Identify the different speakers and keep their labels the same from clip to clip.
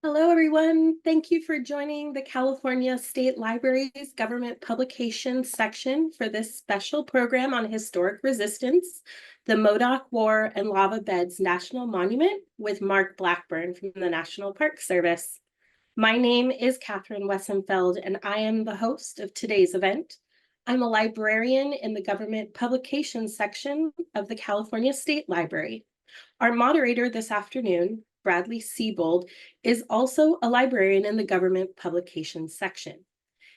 Speaker 1: Hello, everyone. Thank you for joining the California State Library's Government Publications section for this special program on historic resistance, the Modoc War and Lava Beds National Monument with Marc Blackburn from the National Park Service. My name is Catherine Wessenfeld, and I am the host of today's event. I'm a librarian in the Government Publications section of the California State Library. Our moderator this afternoon, Bradley Siebold, is also a librarian in the Government Publications section.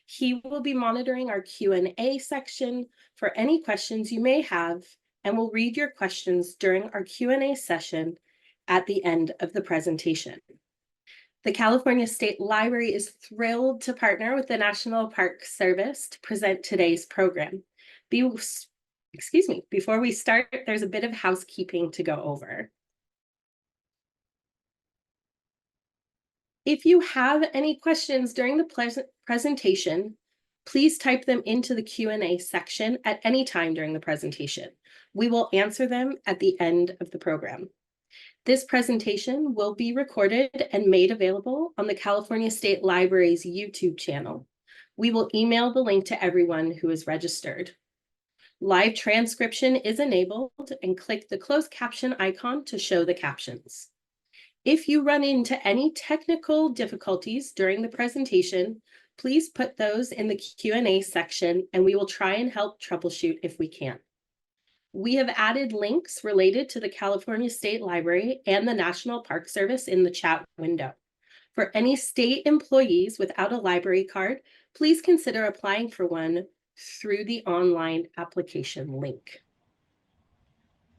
Speaker 1: He will be monitoring our Q&A section for any questions you may have, and will read your questions during our Q&A session at the end of the presentation. The California State Library is thrilled to partner with the National Park Service to present today's program. Before we start, there's a bit of housekeeping to go over. If you have any questions during the presentation, please type them into the Q&A section at any time during the presentation. We will answer them at the end of the program. This presentation will be recorded and made available on the California State Library's YouTube channel. We will email the link to everyone who is registered. Live transcription is enabled, and click the closed caption icon to show the captions. If you run into any technical difficulties during the presentation, please put those in the Q&A section, and we will try and help troubleshoot if we can. We have added links related to the California State Library and the National Park Service in the chat window. For any state employees without a library card, please consider applying for one through the online application link.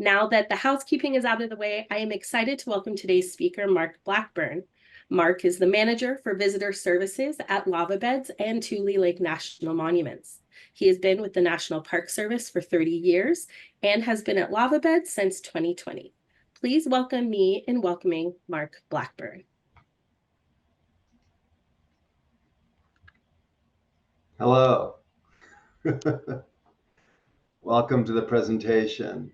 Speaker 1: Now that the housekeeping is out of the way, I am excited to welcome today's speaker, Marc Blackburn. Marc is the manager for visitor services at Lava Beds and Tule Lake National Monuments. He has been with the National Park Service for 30 years and has been at Lava Beds since 2020. Please welcome me in welcoming Marc Blackburn.
Speaker 2: Hello. Welcome to the presentation.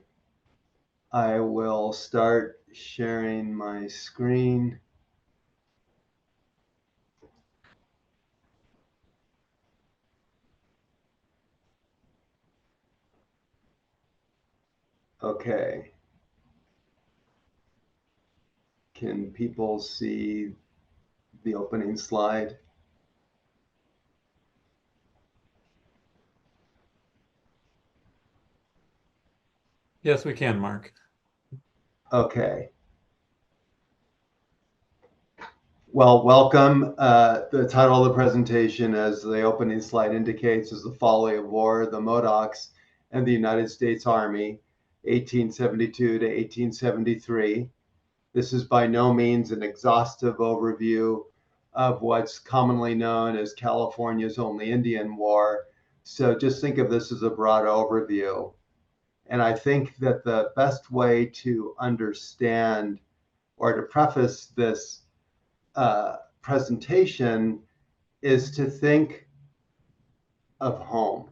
Speaker 2: I will start sharing my screen. Okay. Can people see the opening slide?
Speaker 3: Yes, we can, Marc.
Speaker 2: Okay. Well, welcome. The title of the presentation, as the opening slide indicates, is The Folly of War, the Modocs and the United States Army, 1872 to 1873. This is by no means an exhaustive overview of what's commonly known as California's only Indian War. So just think of this as a broad overview. And I think that the best way to understand or to preface this presentation is to think of home.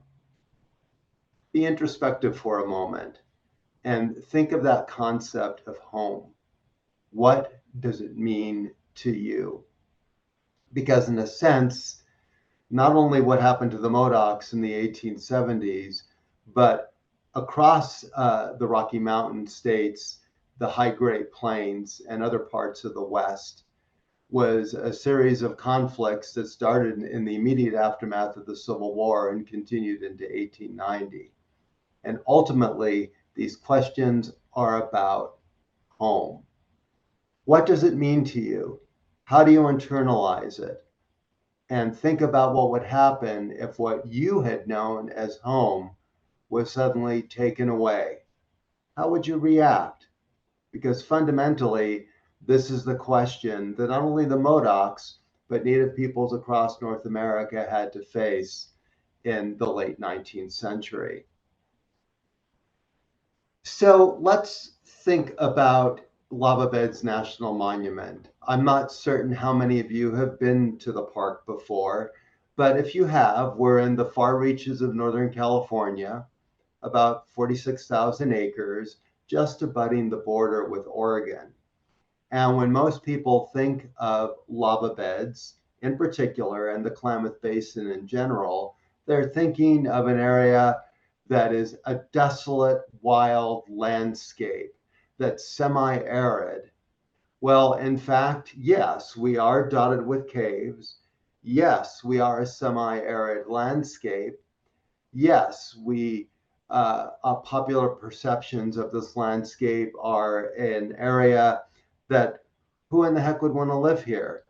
Speaker 2: Be introspective for a moment and think of that concept of home. What does it mean to you? Because in a sense, not only what happened to the Modocs in the 1870s, but across the Rocky Mountain states, the high Great Plains, and other parts of the West, was a series of conflicts that started in the immediate aftermath of the Civil War and continued into 1890. And ultimately, these questions are about home. What does it mean to you? How do you internalize it? And think about what would happen if what you had known as home was suddenly taken away. How would you react? Because fundamentally, this is the question that not only the Modocs, but Native peoples across North America had to face in the late 19th century. So let's think about Lava Beds National Monument. I'm not certain how many of you have been to the park before, but if you have, we're in the far reaches of Northern California, about 46,000 acres, just abutting the border with Oregon. And when most people think of lava beds in particular and the Klamath Basin in general, they're thinking of an area that is a desolate, wild landscape that's semi-arid. Well, in fact, yes, we are dotted with caves. Yes, we are a semi-arid landscape. Yes, popular perceptions of this landscape are an area that who in the heck would want to live here?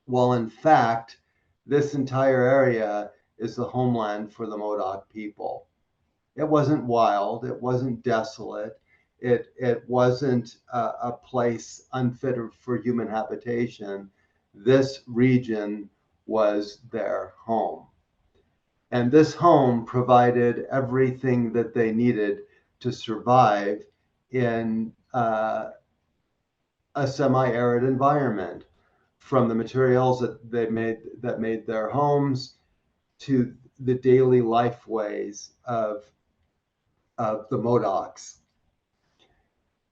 Speaker 2: Well, in fact, this entire area is the homeland for the Modoc people. It wasn't wild, it wasn't desolate, it wasn't a place unfit for human habitation. This region was their home. And this home provided everything that they needed to survive in a semi-arid environment, from the materials that made their homes to the daily life ways of the Modocs.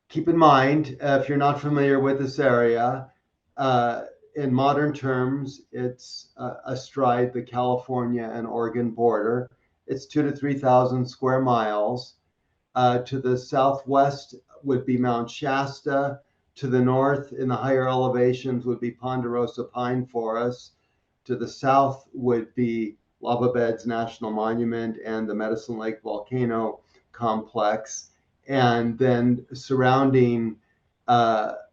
Speaker 2: Keep in mind, if you're not familiar with this area, in modern terms, it's astride the California and Oregon border. It's 2,000 to 3,000 square miles. To the southwest would be Mount Shasta. To the north, in the higher elevations, would be Ponderosa Pine Forest. To the south would be Lava Beds National Monument and the Medicine Lake Volcano Complex. And then surrounding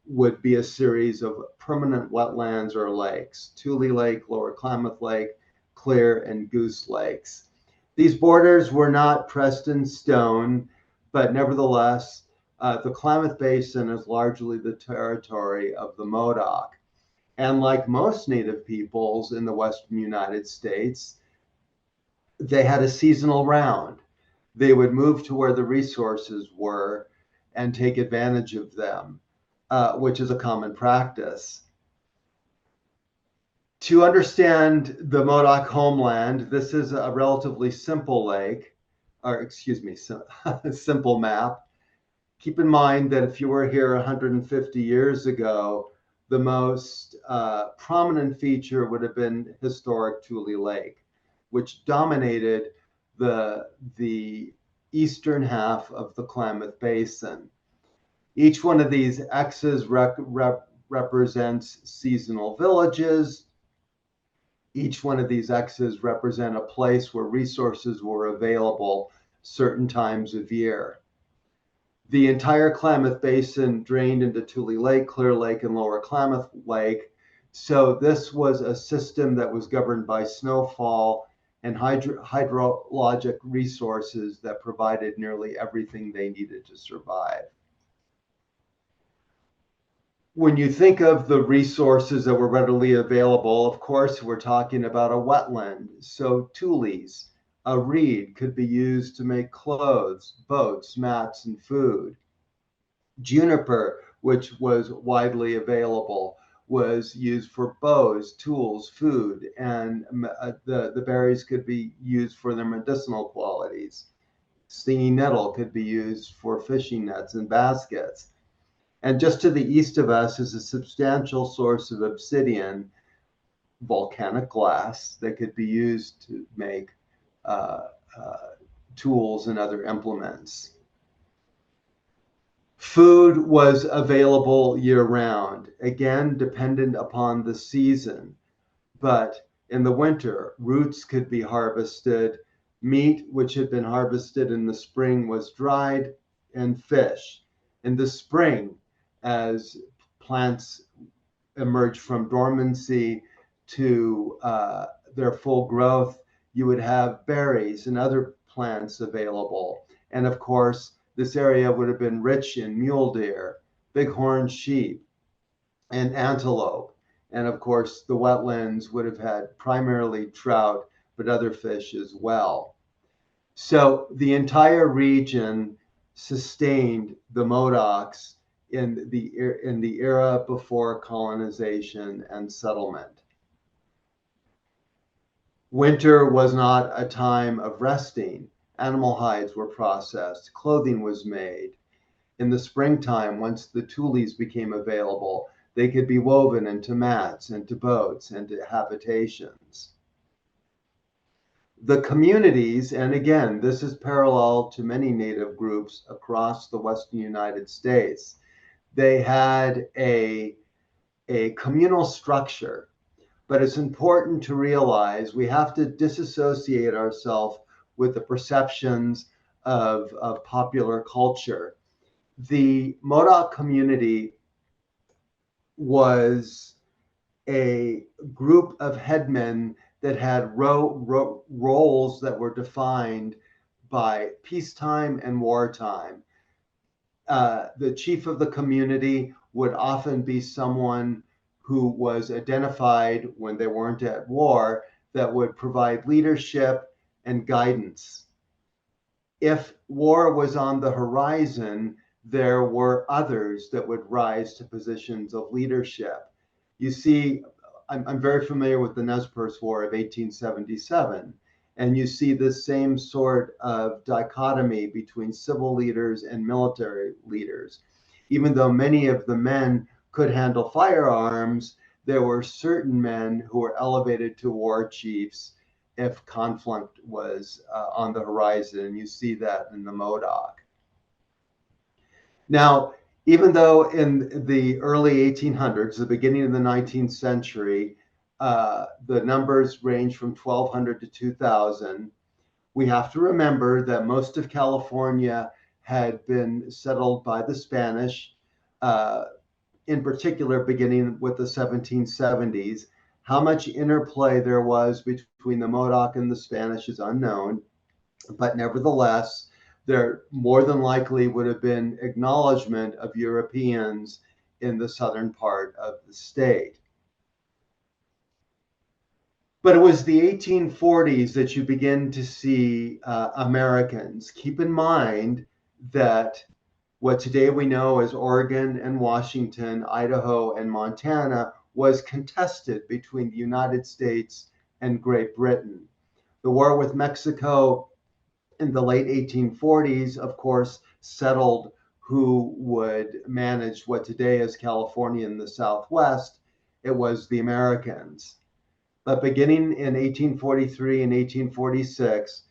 Speaker 2: would be a series of permanent wetlands or lakes: Tule Lake, Lower Klamath Lake, Clear, and Goose Lakes. These borders were not pressed in stone, but nevertheless, the Klamath Basin is largely the territory of the Modoc. And like most native peoples in the Western United States, they had a seasonal round. They would move to where the resources were and take advantage of them, which is a common practice. To understand the Modoc homeland, this is a relatively simple lake, or excuse me, simple map. Keep in mind that if you were here 150 years ago, the most prominent feature would have been historic Tule Lake, which dominated the eastern half of the Klamath Basin. Each one of these X's represents seasonal villages. Each one of these X's represent a place where resources were available certain times of year. The entire Klamath Basin drained into Tule Lake, Clear Lake, and Lower Klamath Lake. So this was a system that was governed by snowfall and hydrologic resources that provided nearly everything they needed to survive. When you think of the resources that were readily available, of course, we're talking about a wetland. So tules, a reed, could be used to make clothes, boats, mats, and food. Juniper, which was widely available, was used for bows, tools, food, and the berries could be used for their medicinal qualities. Stinging nettle could be used for fishing nets and baskets. And just to the east of us is a substantial source of obsidian, volcanic glass, that could be used to make tools and other implements. Food was available year-round, again, dependent upon the season. But in the winter, roots could be harvested, meat, which had been harvested in the spring, was dried, and fish. In the spring, as plants emerged from dormancy to their full growth, you would have berries and other plants available. And of course, this area would have been rich in mule deer, bighorn sheep, and antelope. And of course, the wetlands would have had primarily trout, but other fish as well. So the entire region sustained the Modocs in the era before colonization and settlement. Winter was not a time of resting. Animal hides were processed, clothing was made. in the springtime, once the tules became available, they could be woven into mats, into boats, into habitations. The communities, and again, this is parallel to many Native groups across the Western United States, they had a communal structure. But it's important to realize we have to disassociate ourselves with the perceptions of popular culture. The Modoc community was a group of headmen that had roles that were defined by peacetime and wartime. The chief of the community would often be someone who was identified when they weren't at war that would provide leadership and guidance. If war was on the horizon, there were others that would rise to positions of leadership. You see, I'm very familiar with the Nez Perce War of 1877, and you see this same sort of dichotomy between civil leaders and military leaders. Even though many of the men could handle firearms, there were certain men who were elevated to war chiefs if conflict was on the horizon, and you see that in the Modoc. Now, even though in the early 1800s, the beginning of the 19th century, the numbers range from 1,200 to 2,000, we have to remember that most of California had been settled by the Spanish, in particular beginning with the 1770s. How much interplay there was between the Modoc and the Spanish is unknown, but nevertheless, there more than likely would have been acknowledgement of Europeans in the southern part of the state. But it was the 1840s that you begin to see Americans. Keep in mind that what today we know as Oregon and Washington, Idaho and Montana was contested between the United States and Great Britain. The war with Mexico in the late 1840s, of course, settled who would manage what today is California in the Southwest. It was the Americans. But beginning in 1843 and 1846,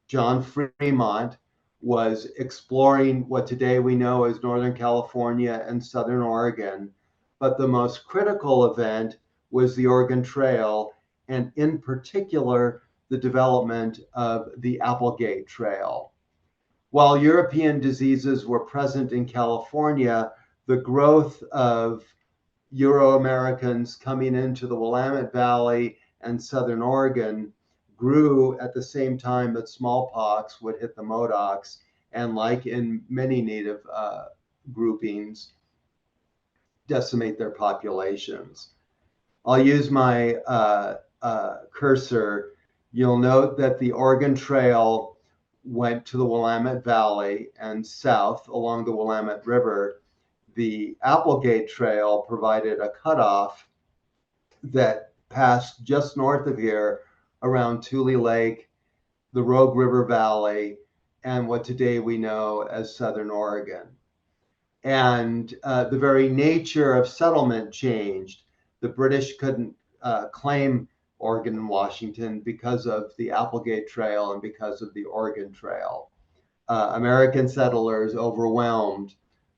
Speaker 2: John Fremont was exploring what today we know as Northern California and Southern Oregon. But the most critical event was the Oregon Trail, and in particular, the development of the Applegate Trail. While European diseases were present in California, the growth of Euro-Americans coming into the Willamette Valley and Southern Oregon grew at the same time that smallpox would hit the Modocs, and like in many native groupings, decimate their populations. I'll use my cursor. You'll note that the Oregon Trail went to the Willamette Valley and south along the Willamette River. The Applegate Trail provided a cutoff that passed just north of here around Tule Lake, the Rogue River Valley, and what today we know as Southern Oregon. And the very nature of settlement changed. The British couldn't claim Oregon and Washington because of the Applegate Trail and because of the Oregon Trail. American settlers overwhelmed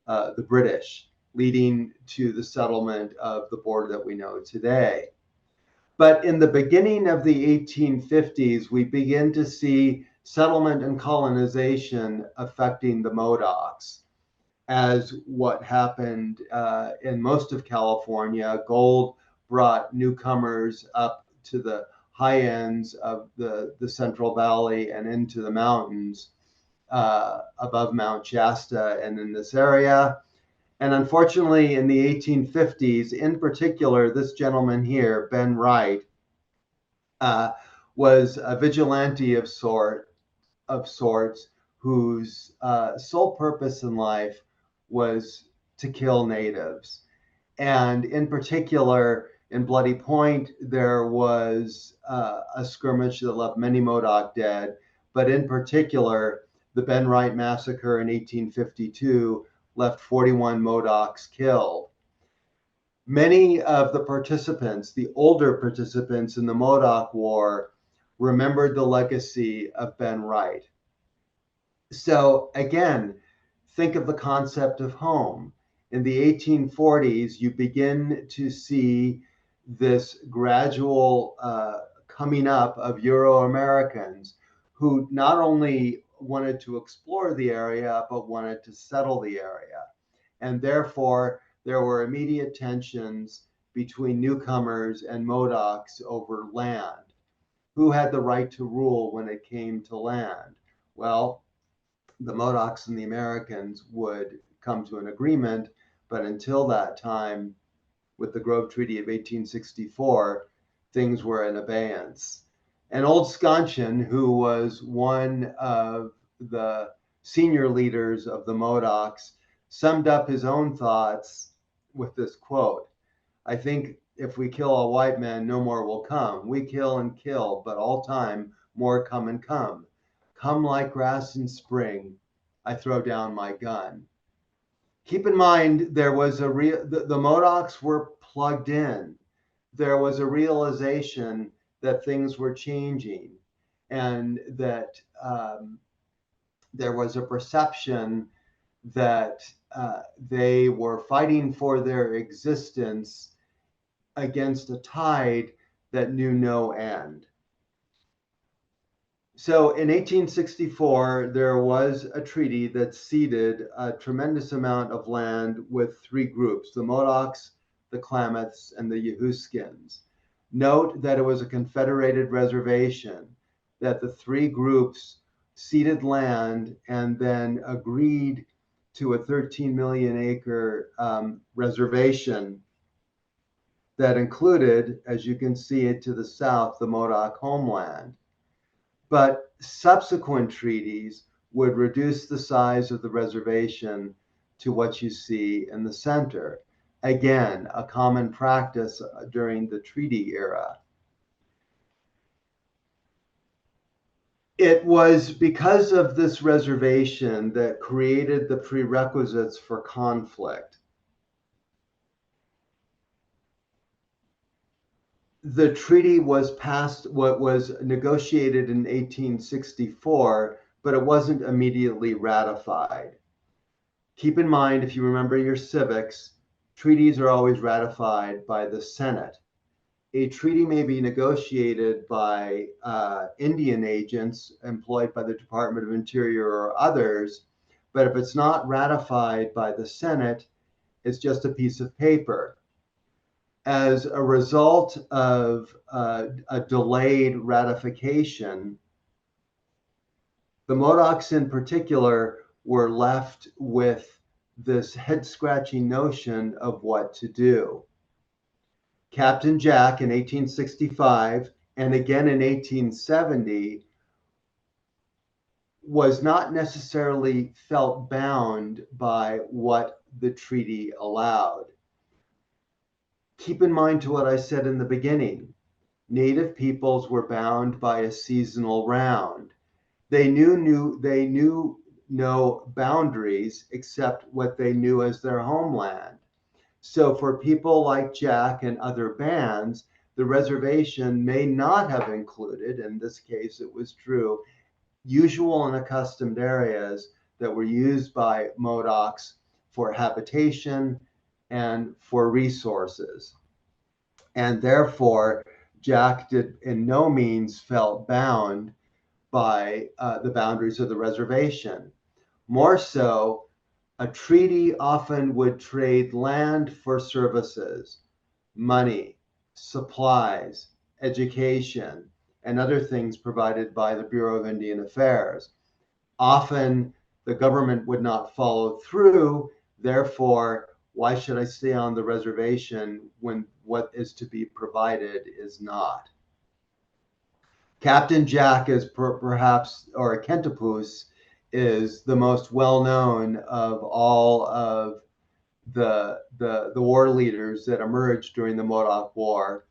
Speaker 2: the British, leading to the settlement of the border that we know today. But in the beginning of the 1850s, we begin to see settlement and colonization affecting the Modocs. As what happened in most of California, gold brought newcomers up to the high ends of the Central Valley and into the mountains above Mount Shasta and in this area. And unfortunately, in the 1850s, in particular, this gentleman here, Ben Wright, was a vigilante of sorts, whose sole purpose in life was to kill natives. And in particular, in Bloody Point, there was a skirmish that left many Modoc dead. But in particular, the Ben Wright massacre in 1852 left 41 Modocs killed. Many of the participants, the older participants in the Modoc War, remembered the legacy of Ben Wright. So again, think of the concept of home. In the 1840s, you begin to see this gradual coming up of Euro-Americans who not only wanted to explore the area, but wanted to settle the area. And therefore, there were immediate tensions between newcomers and Modocs over land. Who had the right to rule when it came to land? Well, the Modocs and the Americans would come to an agreement, but until that time, with the Grove Treaty of 1864, things were in abeyance. And old Scontian, who was one of the senior leaders of the Modocs, summed up his own thoughts with this quote: "I think if we kill all white men, no more will come. We kill and kill, but all time more come and come. Come like grass in spring, I throw down my gun." Keep in mind, there was the Modocs were plugged in. There was a realization that things were changing, and that there was a perception that they were fighting for their existence against a tide that knew no end. So in 1864, there was a treaty that ceded a tremendous amount of land with three groups: the Modocs, the Klamaths, and the Yahuskins. Note that it was a confederated reservation, that the three groups ceded land and then agreed to a 13 million acre reservation that included, as you can see it to the south, the Modoc homeland. But subsequent treaties would reduce the size of the reservation to what you see in the center. Again, a common practice during the treaty era. It was because of this reservation that created the prerequisites for conflict. The treaty was passed, what was negotiated in 1864, but it wasn't immediately ratified. Keep in mind, if you remember your civics, treaties are always ratified by the Senate. A treaty may be negotiated by Indian agents employed by the Department of Interior or others, but if it's not ratified by the Senate, it's just a piece of paper. As a result of a delayed ratification, the Modocs in particular were left with this head-scratching notion of what to do. Captain Jack in 1865 and again in 1870 was not necessarily felt bound by what the treaty allowed. Keep in mind to what I said in the beginning. Native peoples were bound by a seasonal round. They knew no boundaries except what they knew as their homeland. So for people like Jack and other bands, the reservation may not have included, in this case it was true, usual and accustomed areas that were used by Modocs for habitation and for resources. And therefore, Jack did in no means felt bound by the boundaries of the reservation. More so, a treaty often would trade land for services, money, supplies, education, and other things provided by the Bureau of Indian Affairs. Often the government would not follow through, therefore, why should I stay on the reservation when what is to be provided is not? Captain Jack is perhaps, or a Kentapoose, is the most well-known of all of the war leaders that emerged during the Modoc War.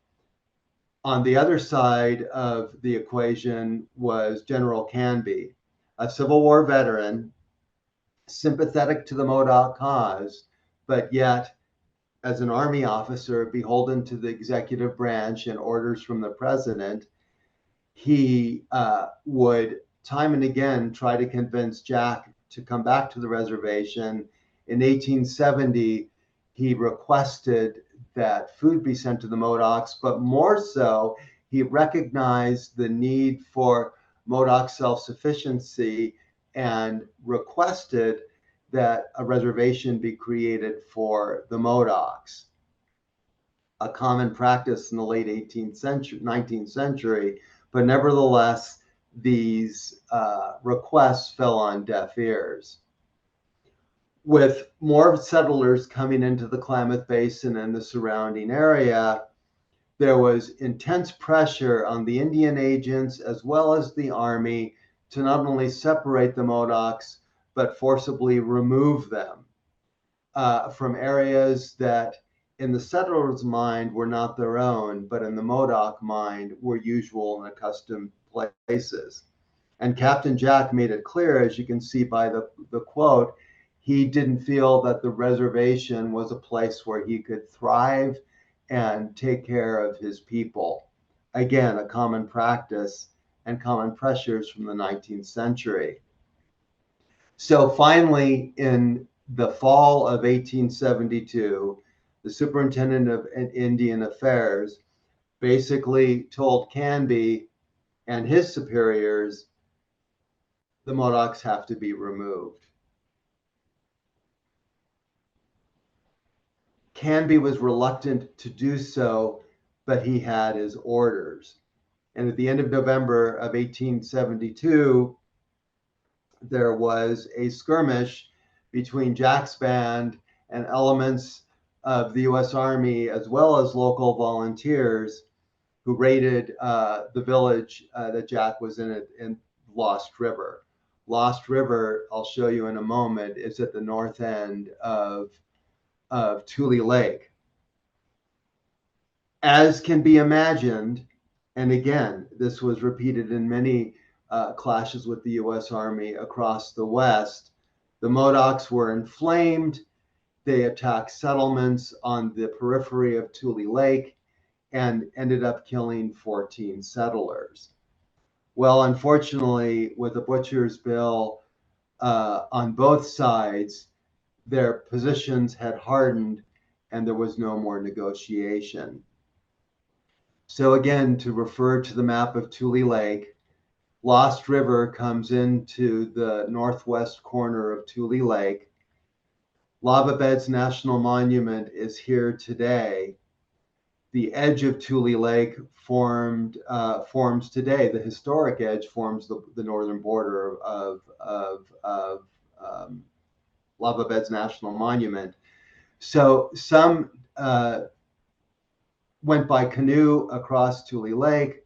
Speaker 2: On the other side of the equation was General Canby, a Civil War veteran sympathetic to the Modoc cause, but yet, as an Army officer beholden to the executive branch and orders from the president, he would time and again try to convince Jack to come back to the reservation. In 1870, he requested that food be sent to the Modocs, but more so, he recognized the need for Modoc self-sufficiency and requested that a reservation be created for the Modocs. A common practice in the late 18th century, 19th century, but nevertheless, these requests fell on deaf ears. With more settlers coming into the Klamath Basin and the surrounding area, there was intense pressure on the Indian agents as well as the Army to not only separate the Modocs, but forcibly remove them from areas that in the settlers' mind were not their own, but in the Modoc mind were usual and accustomed places. And Captain Jack made it clear, as you can see by the quote, he didn't feel that the reservation was a place where he could thrive and take care of his people. Again, a common practice and common pressures from the 19th century. So finally, in the fall of 1872, the superintendent of Indian Affairs basically told Canby and his superiors, the Modocs have to be removed. Canby was reluctant to do so, but he had his orders. And at the end of November of 1872, there was a skirmish between Jack's band and elements of the U.S. Army, as well as local volunteers, who raided the village that Jack was in Lost River. Lost River, I'll show you in a moment, is at the north end of Tule Lake. As can be imagined, and again, this was repeated in many clashes with the U.S. Army across the West, the Modocs were inflamed. They attacked settlements on the periphery of Tule Lake and ended up killing 14 settlers. Well, unfortunately, with the butcher's bill on both sides, their positions had hardened and there was no more negotiation. So again, to refer to the map of Tule Lake, Lost River comes into the northwest corner of Tule Lake. Lava Beds National Monument is here today. The edge of Tule Lake forms today. The historic edge forms the northern border of Lava Beds National Monument. So some went by canoe across Tule Lake.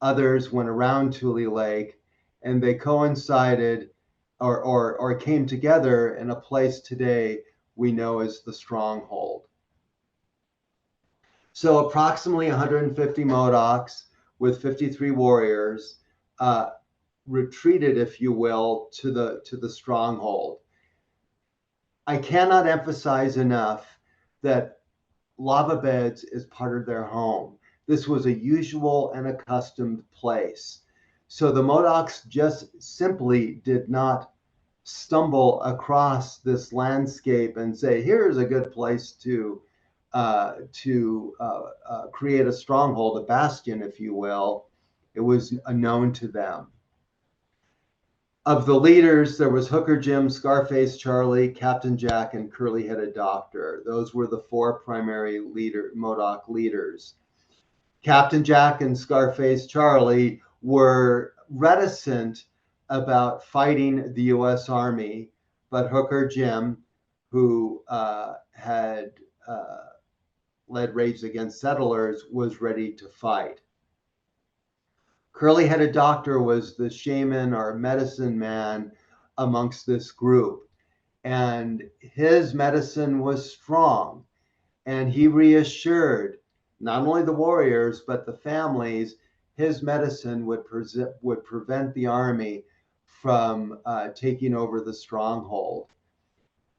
Speaker 2: Others went around Tule Lake, and they coincided or came together in a place today we know as the Stronghold. So approximately 150 Modocs with 53 warriors retreated, if you will, to the Stronghold. I cannot emphasize enough that Lava Beds is part of their home. This was a usual and accustomed place. So the Modocs just simply did not stumble across this landscape and say, here's a good place to create a stronghold, a bastion, if you will. It was known to them. Of the leaders, there was Hooker Jim, Scarface Charlie, Captain Jack, and Curly-Headed Doctor. Those were the four primary Modoc leaders. Captain Jack and Scarface Charlie were reticent about fighting the U.S. Army, but Hooker Jim, who had led raids against settlers, was ready to fight. Curly-Headed Doctor was the shaman or medicine man amongst this group, and his medicine was strong, and he reassured not only the warriors but the families his medicine would prevent the army from taking over the stronghold.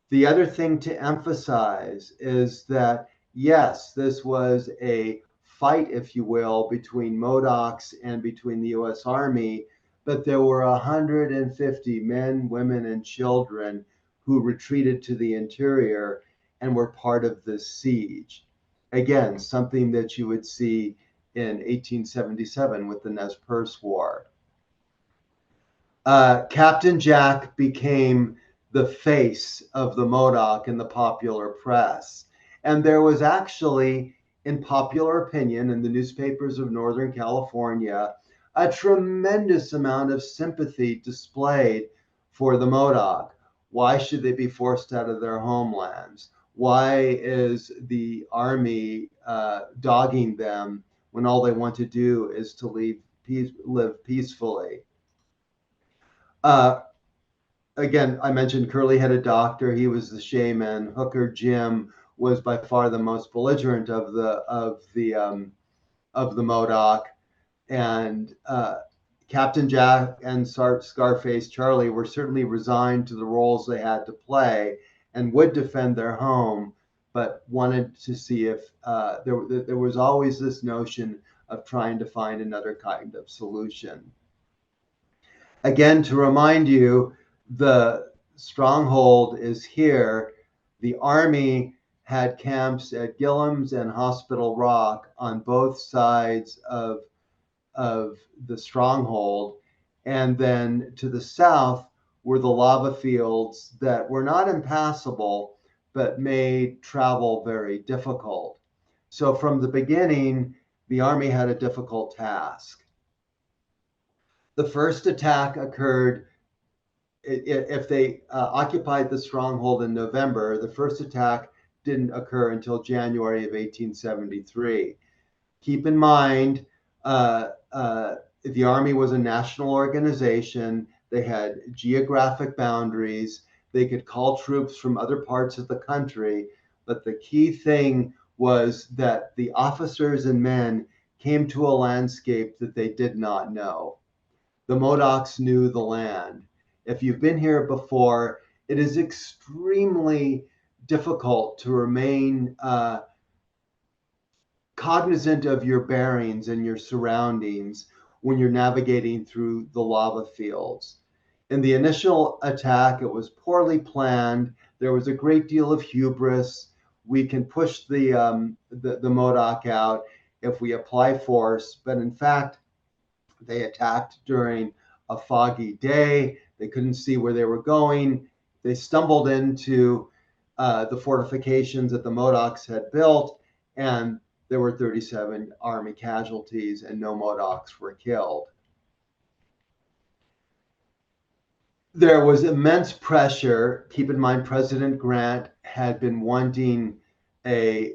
Speaker 2: The other thing to emphasize is that, yes, this was a fight, if you will, between Modocs and between the US Army, but there were 150 men, women, and children who retreated to the interior and were part of this siege. Again, something that you would see in 1877 with the Nez Perce War. Captain Jack became the face of the Modoc in the popular press. And there was actually, in popular opinion in the newspapers of Northern California, a tremendous amount of sympathy displayed for the Modoc. Why should they be forced out of their homelands? Why is the army dogging them when all they want to do is to live peacefully? Again, I mentioned curly-headed doctor. He was the shaman. Hooker Jim was by far the most belligerent of the Modoc, and Captain Jack and Scarface Charlie were certainly resigned to the roles they had to play and would defend their home, but wanted to see if there was always this notion of trying to find another kind of solution. Again, to remind you, the stronghold is here. The Army had camps at Gillham's and Hospital Rock on both sides of the stronghold. And then to the south were the lava fields that were not impassable, but made travel very difficult. So from the beginning, the Army had a difficult task. The first attack occurred, if they occupied the stronghold in November, the first attack didn't occur until January of 1873. Keep in mind, the Army was a national organization. They had geographic boundaries. They could call troops from other parts of the country. But the key thing was that the officers and men came to a landscape that they did not know. The Modocs knew the land. If you've been here before, it is extremely difficult to remain cognizant of your bearings and your surroundings when you're navigating through the lava fields. In the initial attack, it was poorly planned. There was a great deal of hubris. We can push the Modoc out if we apply force, but in fact, they attacked during a foggy day. They couldn't see where they were going. They stumbled into the fortifications that the Modocs had built, and there were 37 Army casualties and no Modocs were killed. There was immense pressure. Keep in mind, President Grant had been wanting a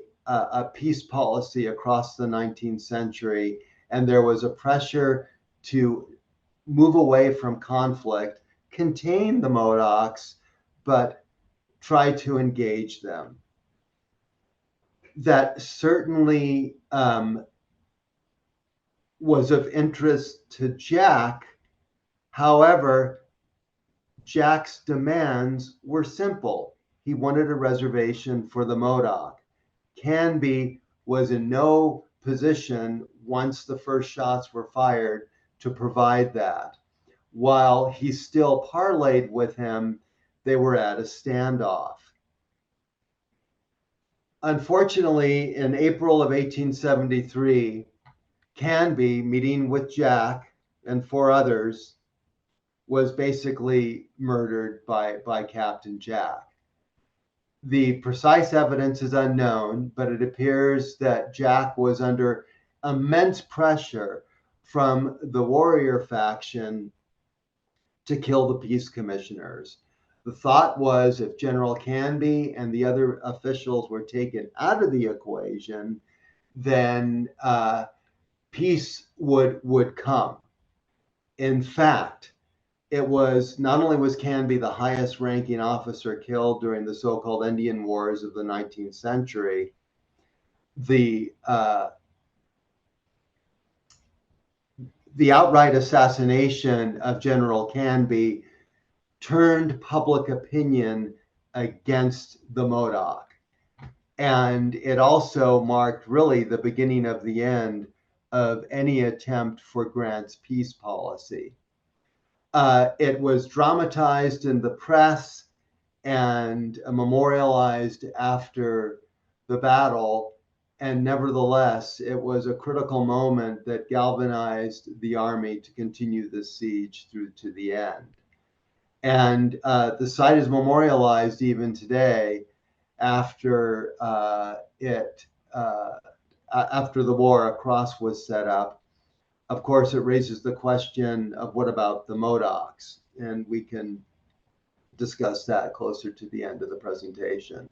Speaker 2: peace policy across the 19th century, and there was a pressure to move away from conflict, contain the Modocs, but try to engage them. That certainly was of interest to Jack. However, Jack's demands were simple. He wanted a reservation for the Modoc. Canby was in no position, once the first shots were fired, to provide that. While he still parlayed with him, they were at a standoff. Unfortunately, in April of 1873, Canby, meeting with Jack and 4 others, was basically murdered by Captain Jack. The precise evidence is unknown, but it appears that Jack was under immense pressure from the warrior faction to kill the peace commissioners. The thought was, if General Canby and the other officials were taken out of the equation, then peace would come. In fact, it was not only was Canby the highest ranking officer killed during the so-called Indian Wars of the 19th century, the outright assassination of General Canby turned public opinion against the Modoc. And it also marked really the beginning of the end of any attempt for Grant's peace policy. It was dramatized in the press and memorialized after the battle. And nevertheless, it was a critical moment that galvanized the army to continue the siege through to the end. And the site is memorialized even today after after the war, a cross was set up. Of course, it raises the question of what about the Modocs? And we can discuss that closer to the end of the presentation.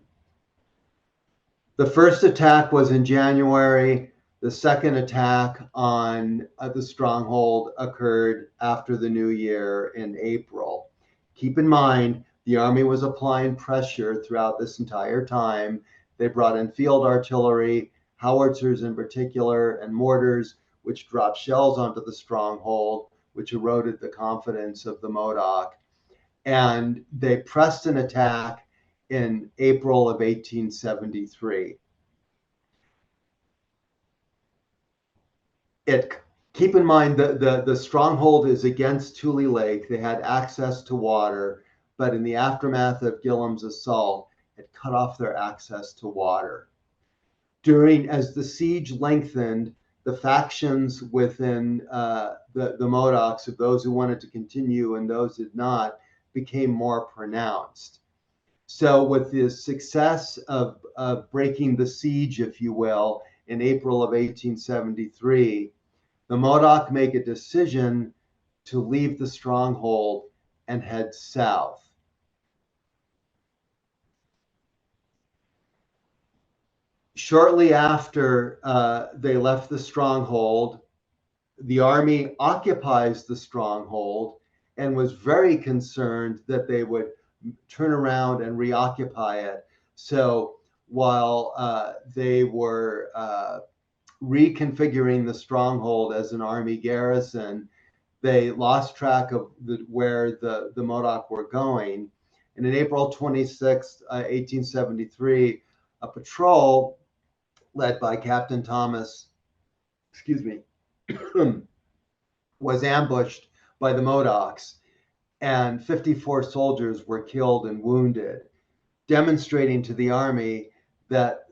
Speaker 2: The first attack was in January. The second attack on the stronghold occurred after the new year in April. Keep in mind, the Army was applying pressure throughout this entire time. They brought in field artillery, howitzers in particular, and mortars, which dropped shells onto the stronghold, which eroded the confidence of the Modoc. And they pressed an attack in April of 1873. Keep in mind the stronghold is against Tule Lake. They had access to water, but in the aftermath of Gillam's assault, it cut off their access to water. As the siege lengthened, the factions within the Modocs, of those who wanted to continue and those who did not, became more pronounced. So with the success of breaking the siege, if you will, in April of 1873, the Modoc make a decision to leave the stronghold and head south. Shortly after they left the stronghold, the army occupies the stronghold and was very concerned that they would turn around and reoccupy it. So while they were reconfiguring the stronghold as an army garrison, they lost track of where the Modoc were going. And in April 26, 1873, a patrol led by Captain Thomas, was ambushed by the Modocs, and 54 soldiers were killed and wounded, demonstrating to the army that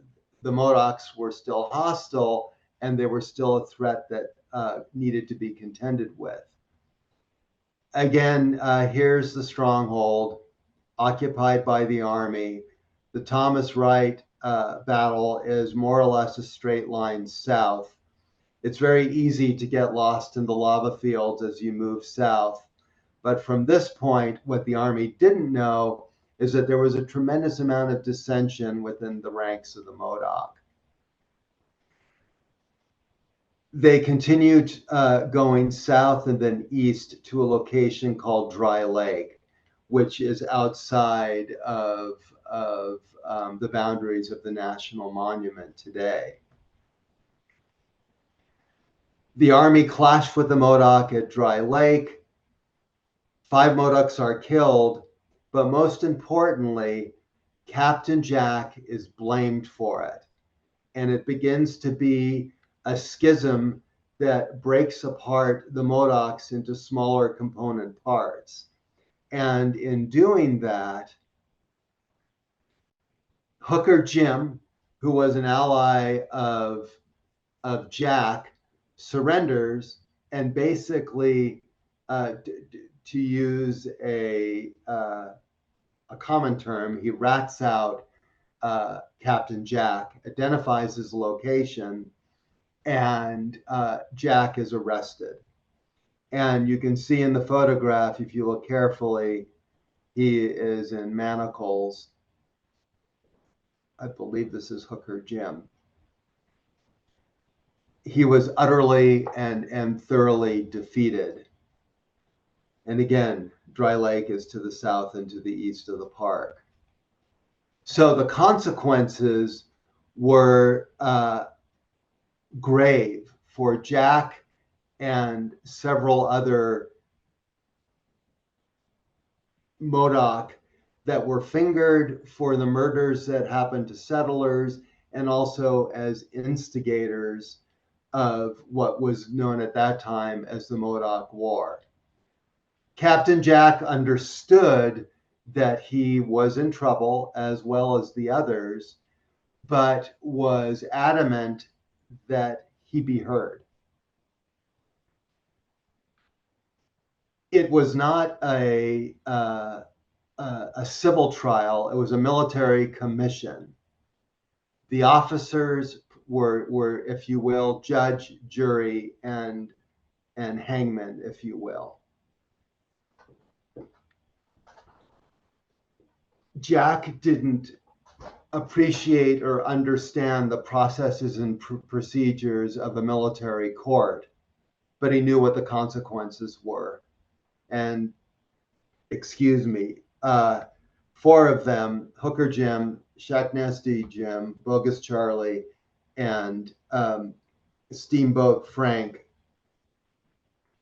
Speaker 2: the Modocs were still hostile and they were still a threat that needed to be contended with. Again, here's the stronghold occupied by the army. The Thomas Wright battle is more or less a straight line south. It's very easy to get lost in the lava fields as you move south. But from this point, what the army didn't know is that there was a tremendous amount of dissension within the ranks of the Modoc. They continued going south and then east to a location called Dry Lake, which is outside of the boundaries of the National Monument today. The army clashed with the Modoc at Dry Lake. 5 Modocs are killed, but most importantly, Captain Jack is blamed for it. And it begins to be a schism that breaks apart the Modocs into smaller component parts. And in doing that, Hooker Jim, who was an ally of Jack, surrenders and basically, to use a common term, he rats out Captain Jack, identifies his location, and Jack is arrested. And you can see in the photograph, if you look carefully, he is in manacles. I believe this is Hooker Jim. He was utterly and thoroughly defeated. And again, Dry Lake is to the south and to the east of the park. So the consequences were grave for Jack and several other Modoc that were fingered for the murders that happened to settlers and also as instigators of what was known at that time as the Modoc War. Captain Jack understood that he was in trouble as well as the others, but was adamant that he be heard. It was not a civil trial, it was a military commission. The officers were, if you will, judge, jury, and hangman, if you will. Jack didn't appreciate or understand the processes and procedures of a military court, but he knew what the consequences were. And excuse me, 4 of them, Hooker Jim, Shacknasty Jim, Bogus Charlie, and Steamboat Frank,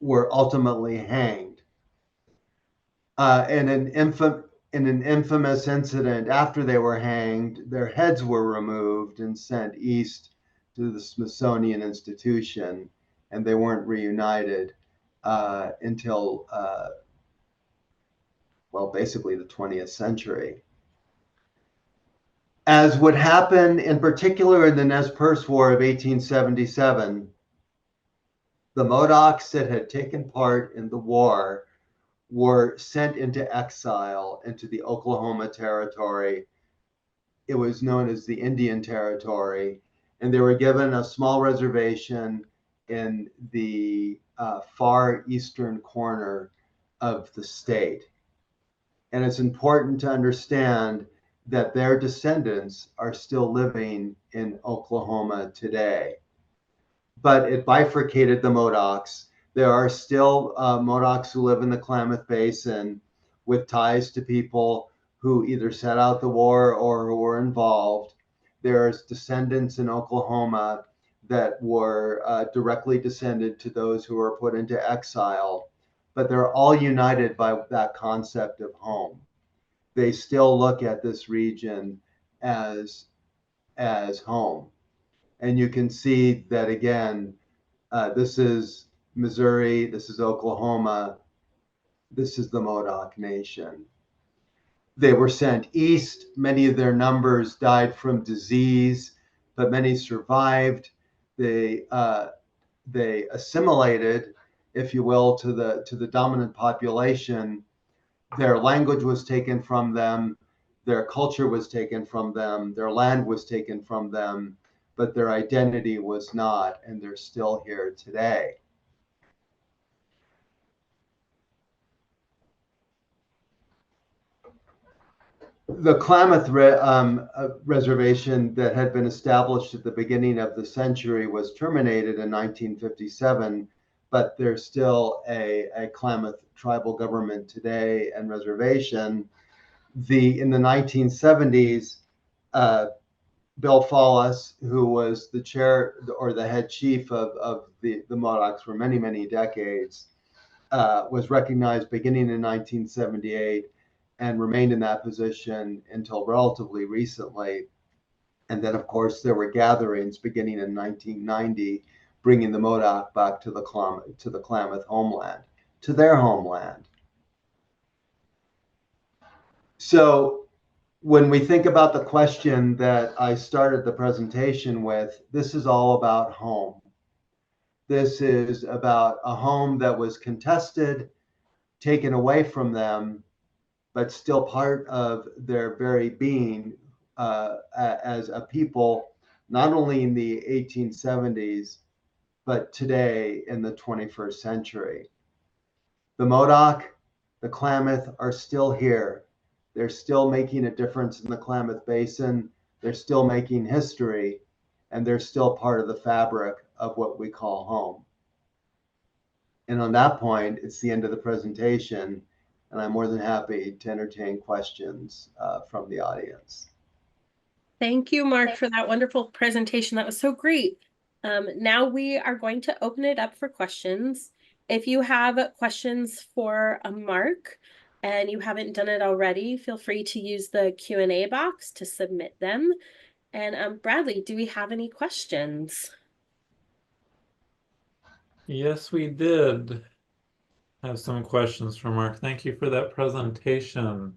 Speaker 2: were ultimately hanged. In an infamous incident, after they were hanged, their heads were removed and sent east to the Smithsonian Institution, and they weren't reunited until, well, basically the 20th century. As would happen in particular in the Nez Perce War of 1877, the Modocs that had taken part in the war were sent into exile into the Oklahoma Territory. It was known as the Indian Territory, and they were given a small reservation in the far eastern corner of the state. And it's important to understand that their descendants are still living in Oklahoma today. But it bifurcated the Modocs. There are still Modocs who live in the Klamath Basin with ties to people who either set out the war or who were involved. There's descendants in Oklahoma that were directly descended to those who were put into exile, but they're all united by that concept of home. They still look at this region as home. And you can see that again, this is Missouri, this is Oklahoma, this is the Modoc Nation. They were sent east. Many of their numbers died from disease, but many survived. They assimilated, if you will, to the dominant population. Their language was taken from them, their culture was taken from them, their land was taken from them, but their identity was not, and they're still here today. The Klamath reservation that had been established at the beginning of the century was terminated in 1957, but there's still a Klamath tribal government today and reservation. In the 1970s, Bill Follis, who was the chair or the head chief of the Modocs for many, many decades, was recognized beginning in 1978 and remained in that position until relatively recently. And then, of course, there were gatherings beginning in 1990, bringing the Modoc back to the Klamath homeland, to their homeland. So when we think about the question that I started the presentation with, this is all about home. This is about a home that was contested, taken away from them, but still part of their very being as a people, not only in the 1870s, but today in the 21st century. The Modoc, the Klamath are still here. They're still making a difference in the Klamath Basin. They're still making history, and they're still part of the fabric of what we call home. And on that point, it's the end of the presentation, and I'm more than happy to entertain questions from the audience.
Speaker 1: Thank you, Mark, for that wonderful presentation. That was so great. Now we are going to open it up for questions. If you have questions for Mark and you haven't done it already, feel free to use the Q&A box to submit them. And Bradley, do we have any questions?
Speaker 3: Yes, we did have some questions from Mark. Thank you for that presentation.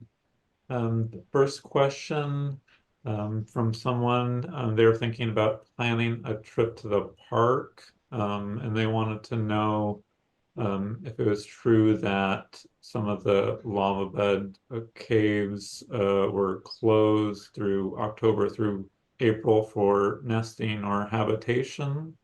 Speaker 3: The first question from someone, they're thinking about planning a trip to the park, and they wanted to know if it was true that some of the lava bed caves were closed through October through April for nesting or habitation.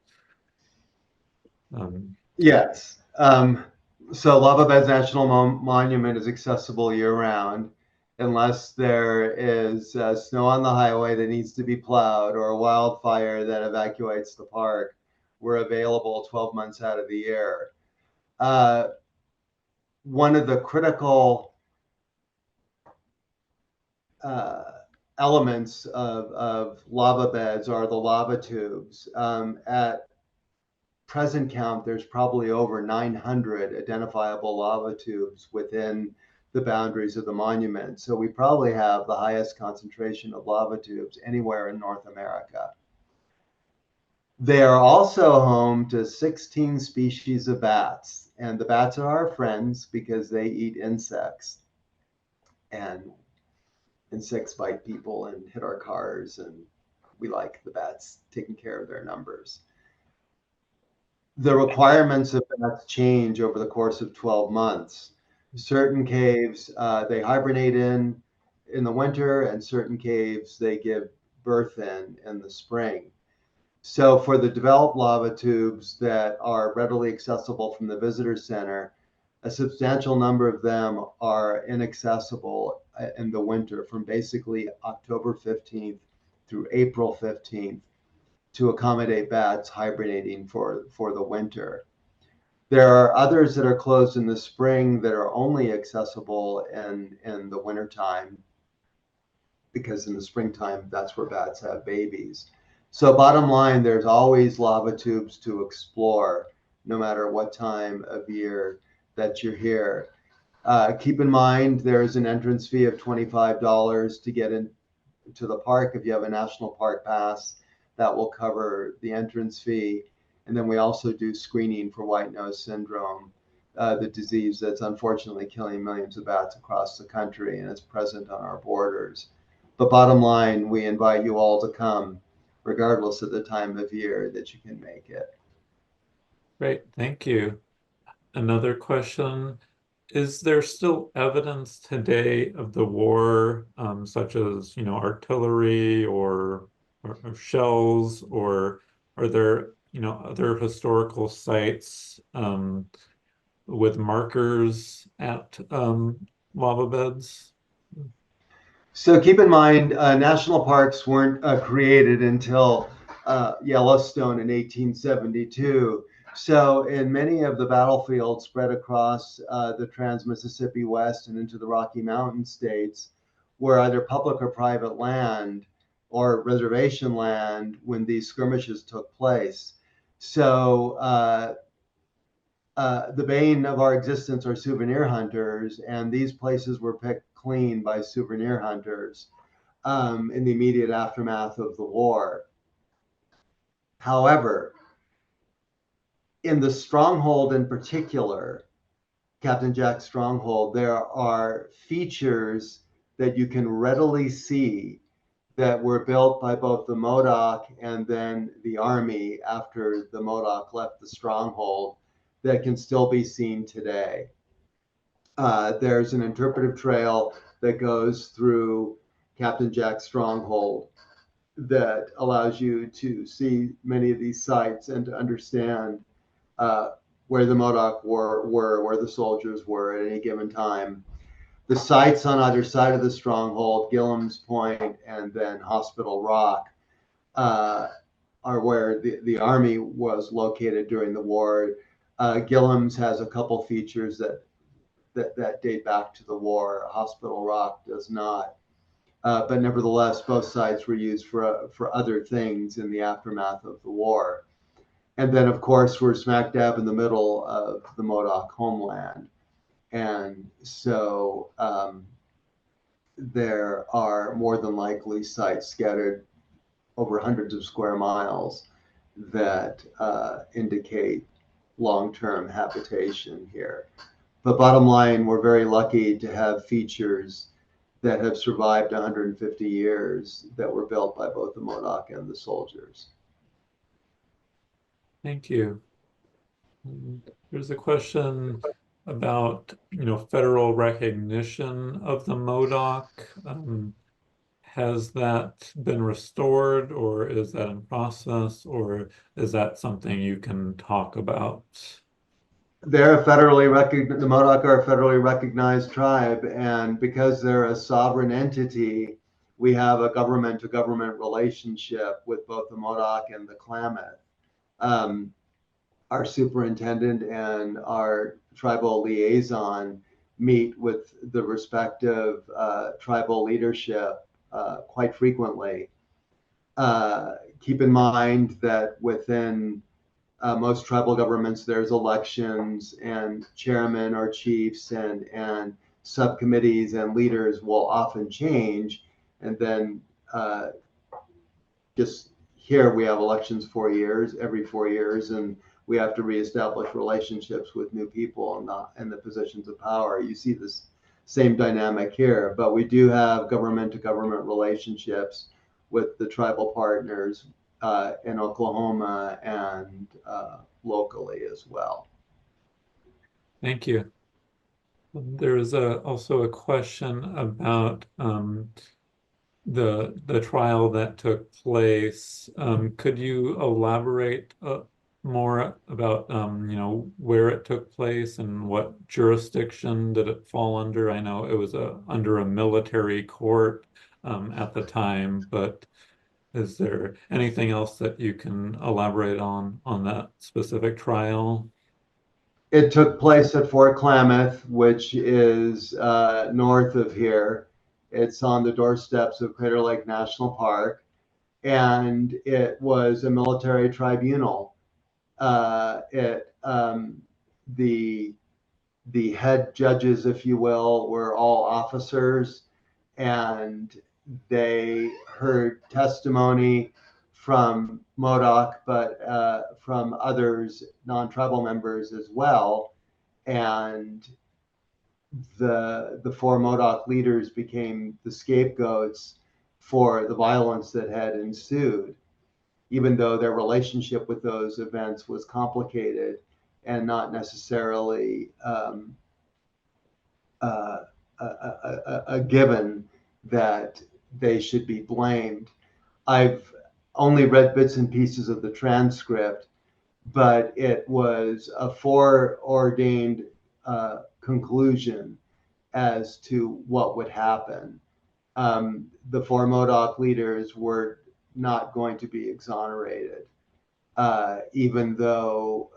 Speaker 2: Yes. So Lava Beds National Monument is accessible year-round unless there is snow on the highway that needs to be plowed or a wildfire that evacuates the park. We're available 12 months out of the year. One of the critical elements of lava beds are the lava tubes. At present count, there's probably over 900 identifiable lava tubes within the boundaries of the monument. So we probably have the highest concentration of lava tubes anywhere in North America. They are also home to 16 species of bats, and the bats are our friends because they eat insects, and insects bite people and hit our cars, and we like the bats taking care of their numbers. The requirements of bats change over the course of 12 months. Certain caves they hibernate in the winter, and certain caves they give birth in the spring. So for the developed lava tubes that are readily accessible from the visitor center, a substantial number of them are inaccessible in the winter from basically October 15th through April 15th to accommodate bats hibernating for the winter. There are others that are closed in the spring that are only accessible in the wintertime, because in the springtime, that's where bats have babies. So bottom line, there's always lava tubes to explore, no matter what time of year that you're here. Keep in mind, there's an entrance fee of $25 to get into the park. If you have a national park pass, that will cover the entrance fee. And then we also do screening for white nose syndrome, the disease that's unfortunately killing millions of bats across the country, and it's present on our borders. But bottom line, we invite you all to come, regardless of the time of year that you can make it.
Speaker 3: Great, thank you. Another question, is there still evidence today of the war, such as, artillery or shells, or are there, other historical sites with markers at lava beds?
Speaker 2: So keep in mind, national parks weren't created until Yellowstone in 1872. So in many of the battlefields spread across the Trans-Mississippi West and into the Rocky Mountain states were either public or private land or reservation land when these skirmishes took place. So the bane of our existence are souvenir hunters, and these places were picked clean by souvenir hunters in the immediate aftermath of the war. However, in the stronghold in particular, Captain Jack's stronghold, there are features that you can readily see that were built by both the Modoc and then the Army after the Modoc left the stronghold that can still be seen today. There's an interpretive trail that goes through Captain Jack's stronghold that allows you to see many of these sites and to understand where the Modoc were, where the soldiers were at any given time. The sites on either side of the stronghold, Gillam's Point and then Hospital Rock, are where the Army was located during the war. Gillam's has a couple features that date back to the war. Hospital Rock does not. But nevertheless, both sites were used for other things in the aftermath of the war. And then, of course, we're smack dab in the middle of the Modoc homeland. And so there are more than likely sites scattered over hundreds of square miles that indicate long-term habitation here. But bottom line, we're very lucky to have features that have survived 150 years that were built by both the Modoc and the soldiers.
Speaker 3: Thank you. There's a question about, federal recognition of the Modoc. Has that been restored, or is that in process, or is that something you can talk about?
Speaker 2: They're the Modoc are a federally recognized tribe, and because they're a sovereign entity, we have a government-to-government relationship with both the Modoc and the Klamath. Our superintendent and our tribal liaison meet with the respective tribal leadership quite frequently. Keep in mind that within most tribal governments, there's elections, and chairmen or chiefs and subcommittees and leaders will often change. And then just here we have elections every 4 years, and we have to reestablish relationships with new people in the positions of power. You see this same dynamic here, but we do have government-to-government relationships with the tribal partners in Oklahoma and locally as well.
Speaker 3: Thank you. There is also a question about the trial that took place. Could you elaborate more about where it took place and what jurisdiction did it fall under? I know it was under a military court at the time, but is there anything else that you can elaborate on that specific trial?
Speaker 2: It took place at Fort Klamath, which is north of here. It's on the doorsteps of Crater Lake National Park, and it was a military tribunal. The head judges, if you will, were all officers, and they heard testimony from Modoc, but from others, non-tribal members as well. And the four Modoc leaders became the scapegoats for the violence that had ensued, even though their relationship with those events was complicated and not necessarily a given that they should be blamed. I've only read bits and pieces of the transcript, but it was a foreordained conclusion as to what would happen. The four Modoc leaders were not going to be exonerated, even though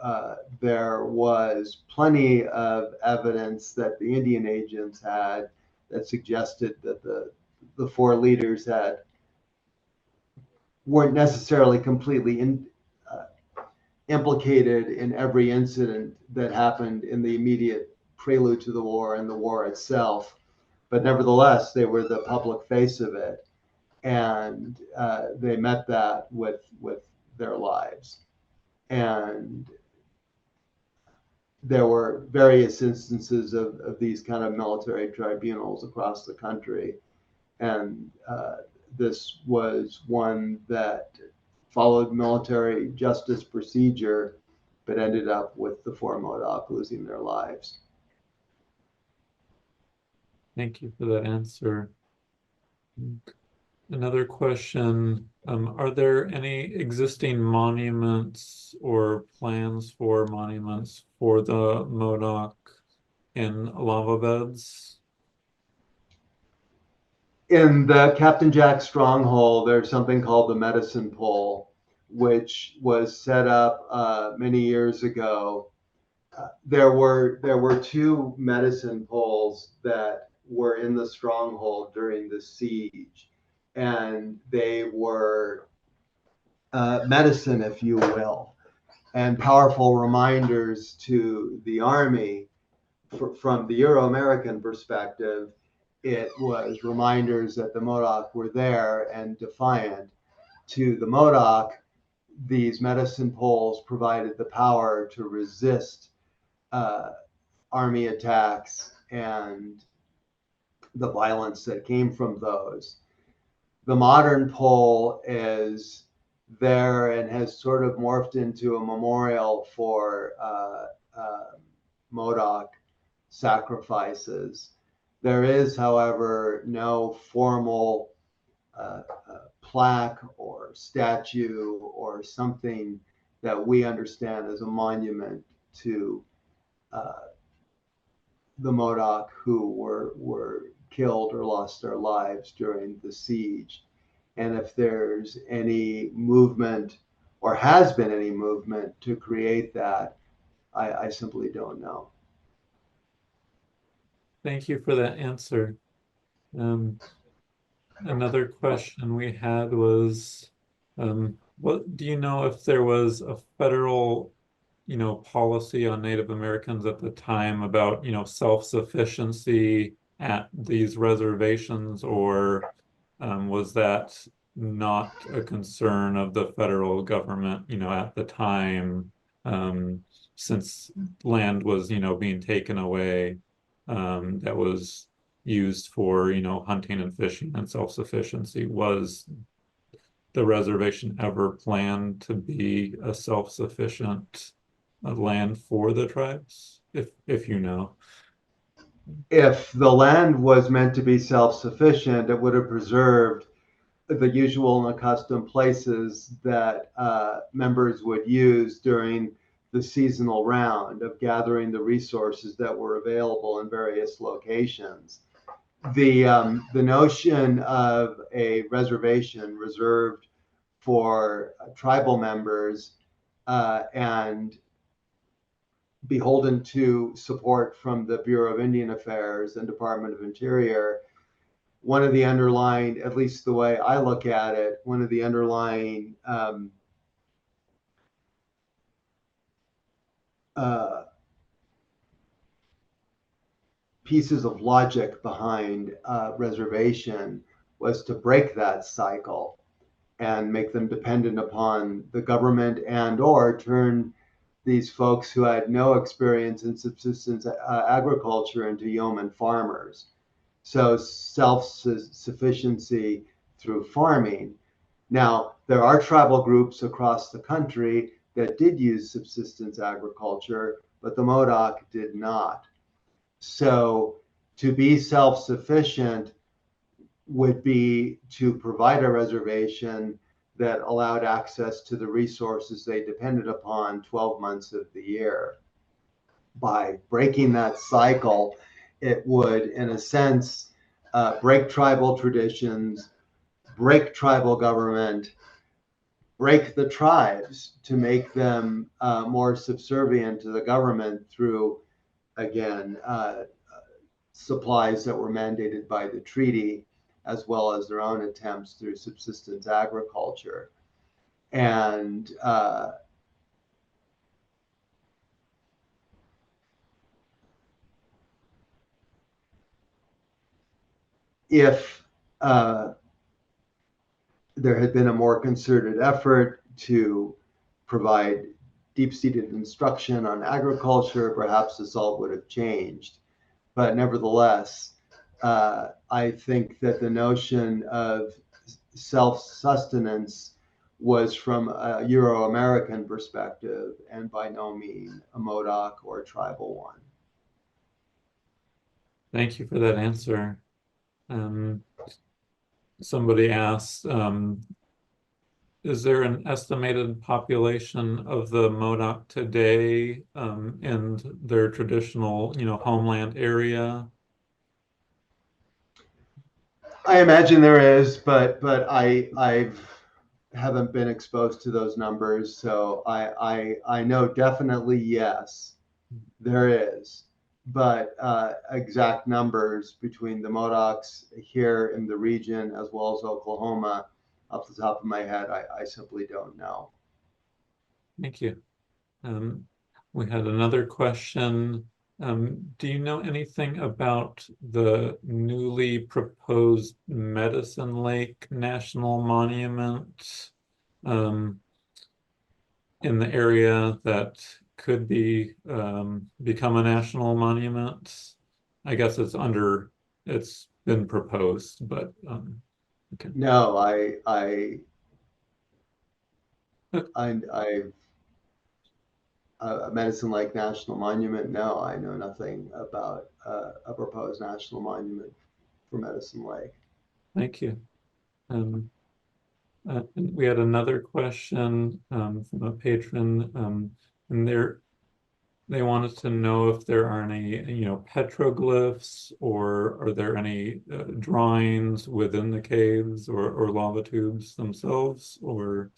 Speaker 2: there was plenty of evidence that the Indian agents had that suggested that the four leaders weren't necessarily completely implicated in every incident that happened in the immediate prelude to the war and the war itself. But nevertheless, they were the public face of it, and they met that with their lives. And there were various instances of these kind of military tribunals across the country, and this was one that followed military justice procedure, but ended up with the four Modoc losing their lives.
Speaker 3: Thank you for that answer. Another question, are there any existing monuments or plans for monuments for the Modoc in lava beds?
Speaker 2: In the Captain Jack Stronghold, there's something called the Medicine Pole, which was set up many years ago. There were two medicine poles that were in the stronghold during the siege, and they were medicine, if you will. and powerful reminders to the Army. From the Euro-American perspective, it was reminders that the Modoc were there and defiant. To the Modoc, these medicine poles provided the power to resist Army attacks and the violence that came from those. The modern pole is there and has sort of morphed into a memorial for Modoc sacrifices. There is, however, no formal plaque or statue or something that we understand as a monument to the Modoc who were killed or lost their lives during the siege. And if there's any movement or has been any movement to create that, I simply don't know.
Speaker 3: Thank you for that answer. Another question we had was, what do you know if there was a federal, policy on Native Americans at the time about, self-sufficiency at these reservations, or was that not a concern of the federal government, at the time, since land was, being taken away, that was used for, hunting and fishing and self-sufficiency? Was the reservation ever planned to be a self-sufficient land for the tribes, if you know?
Speaker 2: If the land was meant to be self-sufficient, it would have preserved the usual and accustomed places that members would use during the seasonal round of gathering the resources that were available in various locations. The notion of a reservation reserved for tribal members and beholden to support from the Bureau of Indian Affairs and Department of Interior, one of the underlying, at least the way I look at it, one of the underlying pieces of logic behind reservation was to break that cycle and make them dependent upon the government and or turn these folks who had no experience in subsistence agriculture into yeoman farmers. So self-sufficiency through farming. Now, there are tribal groups across the country that did use subsistence agriculture, but the Modoc did not. So to be self-sufficient would be to provide a reservation that allowed access to the resources they depended upon 12 months of the year. By breaking that cycle, it would, in a sense, break tribal traditions, break tribal government, break the tribes to make them more subservient to the government through, again, supplies that were mandated by the treaty, as well as their own attempts through subsistence agriculture. And if there had been a more concerted effort to provide deep-seated instruction on agriculture, perhaps this all would have changed. But nevertheless, I think that the notion of self-sustenance was from a Euro-American perspective and by no means a Modoc or a tribal one.
Speaker 3: Thank you for that answer. Somebody asked, is there an estimated population of the Modoc today in their traditional, homeland area?
Speaker 2: I imagine there is, but I haven't been exposed to those numbers, so I know definitely yes, there is. But exact numbers between the Modocs here in the region as well as Oklahoma, off the top of my head, I simply don't know.
Speaker 3: Thank you. We had another question. Do you know anything about the newly proposed Medicine Lake National Monument in the area that could be become a national monument? I guess it's been proposed, but okay.
Speaker 2: No, Medicine Lake National Monument. No, I know nothing about a proposed national monument for Medicine Lake.
Speaker 3: Thank you. And we had another question from a patron, and they wanted to know if there are any, petroglyphs, or are there any drawings within the caves or lava tubes themselves, or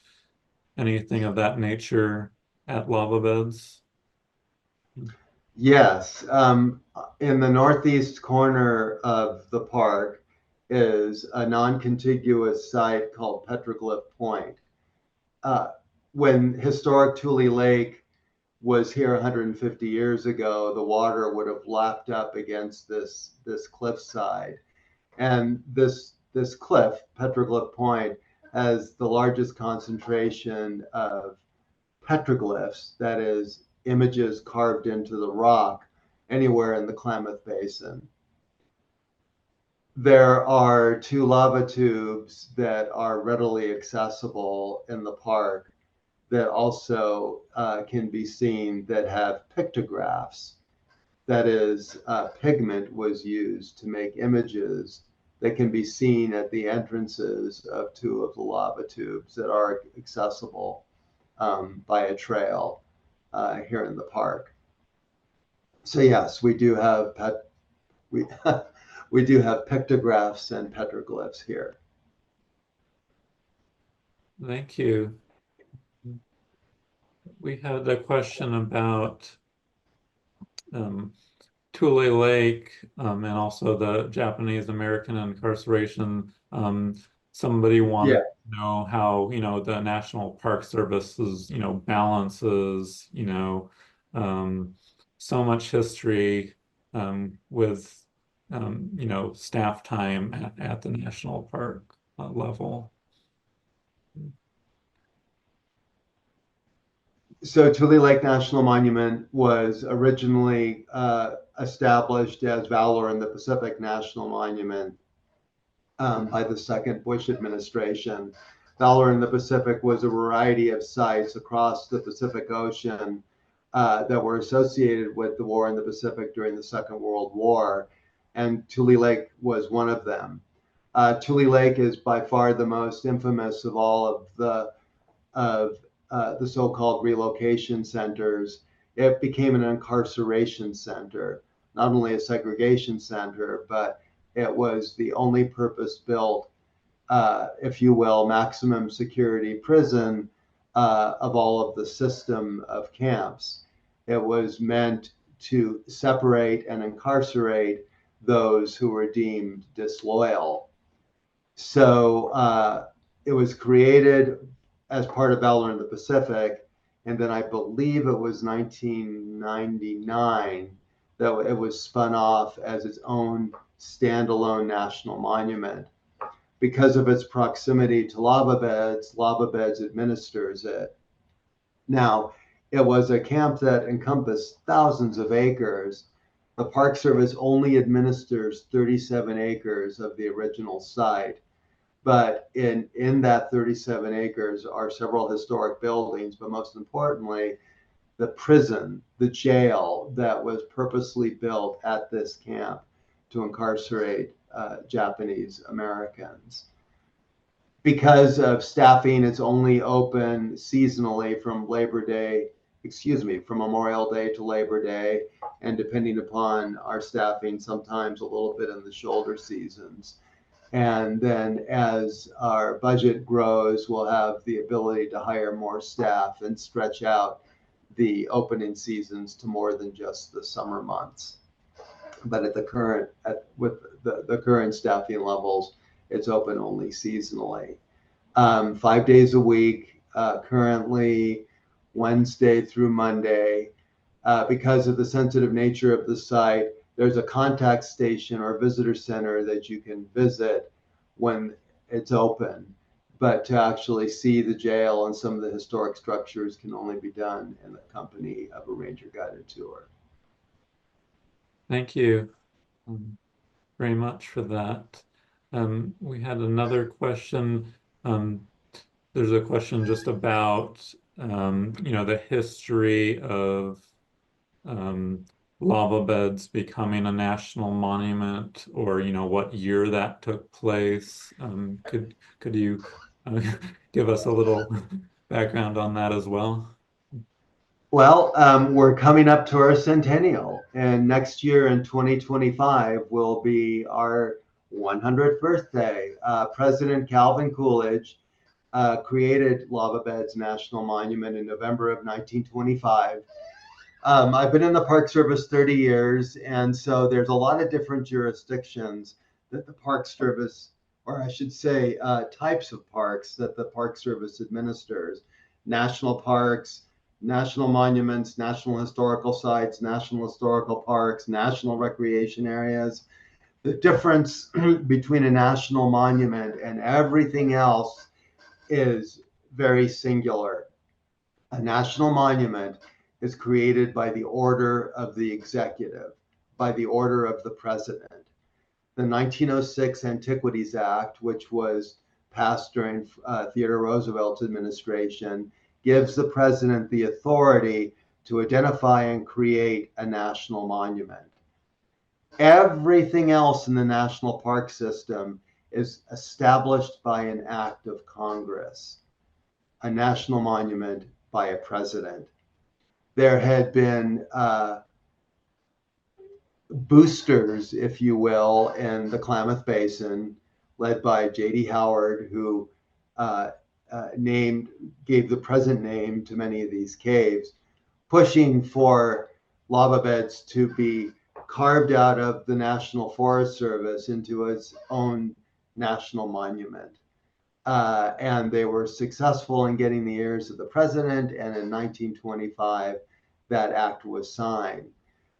Speaker 3: anything of that nature at lava beds?
Speaker 2: Yes, in the northeast corner of the park is a non-contiguous site called Petroglyph Point. When historic Tule Lake was here 150 years ago, the water would have lapped up against this cliffside, and this cliff, Petroglyph Point, has the largest concentration of petroglyphs, that is, images carved into the rock, anywhere in the Klamath Basin. There are 2 lava tubes that are readily accessible in the park that also can be seen, that have pictographs. That is, pigment was used to make images that can be seen at the entrances of 2 of the lava tubes that are accessible by a trail here in the park. So yes, we do have we do have pictographs and petroglyphs here.
Speaker 3: Thank you. We had a question about Tule Lake and also the Japanese American incarceration. Somebody wanted to know how, the National Park Service's, balances, so much history with, staff time at the national park level.
Speaker 2: So Tule Lake National Monument was originally established as Valor in the Pacific National Monument by the second Bush administration. Valor in the Pacific was a variety of sites across the Pacific Ocean that were associated with the war in the Pacific during the Second World War, and Tule Lake was one of them. Tule Lake is by far the most infamous of all of the so-called relocation centers. It became an incarceration center, not only a segregation center, but it was the only purpose-built, if you will, maximum security prison of all of the system of camps. It was meant to separate and incarcerate those who were deemed disloyal. So it was created as part of Valor in the Pacific, and then I believe it was 1999 that it was spun off as its own standalone national monument. Because of its proximity to lava beds administers it. Now, it was a camp that encompassed thousands of acres. The Park Service only administers 37 acres of the original site. But in that 37 acres are several historic buildings, but most importantly, the prison, the jail that was purposely built at this camp to incarcerate Japanese Americans. Because of staffing, it's only open seasonally from Memorial Day to Labor Day, and depending upon our staffing, sometimes a little bit in the shoulder seasons. And then as our budget grows, we'll have the ability to hire more staff and stretch out the opening seasons to more than just the summer months. But with the current staffing levels, it's open only seasonally. 5 days a week. Currently, Wednesday through Monday. Because of the sensitive nature of the site, there's a contact station or visitor center that you can visit when it's open. But to actually see the jail and some of the historic structures can only be done in the company of a ranger guided tour.
Speaker 3: Thank you very much for that. We had another question. There's a question just about the history of lava beds becoming a national monument, or what year that took place. Could you give us a little background on that as well?
Speaker 2: Well, we're coming up to our centennial, and next year in 2025 will be our 100th birthday. President Calvin Coolidge created Lava Beds National Monument in November of 1925. I've been in the Park Service 30 years, and so there's a lot of different jurisdictions that the Park Service, or I should say, types of parks that the Park Service administers: national parks, national monuments, national historical sites, national historical parks, national recreation areas. The difference between a national monument and everything else is very singular. A national monument is created by the order of the executive, by the order of the president. The 1906 Antiquities Act, which was passed during Theodore Roosevelt's administration, gives the president the authority to identify and create a national monument. Everything else in the national park system is established by an act of Congress. A national monument by a president. There had been boosters, if you will, in the Klamath Basin, led by J.D. Howard, who gave the present name to many of these caves, pushing for lava beds to be carved out of the National Forest Service into its own national monument. And they were successful in getting the ears of the president, and in 1925, that act was signed.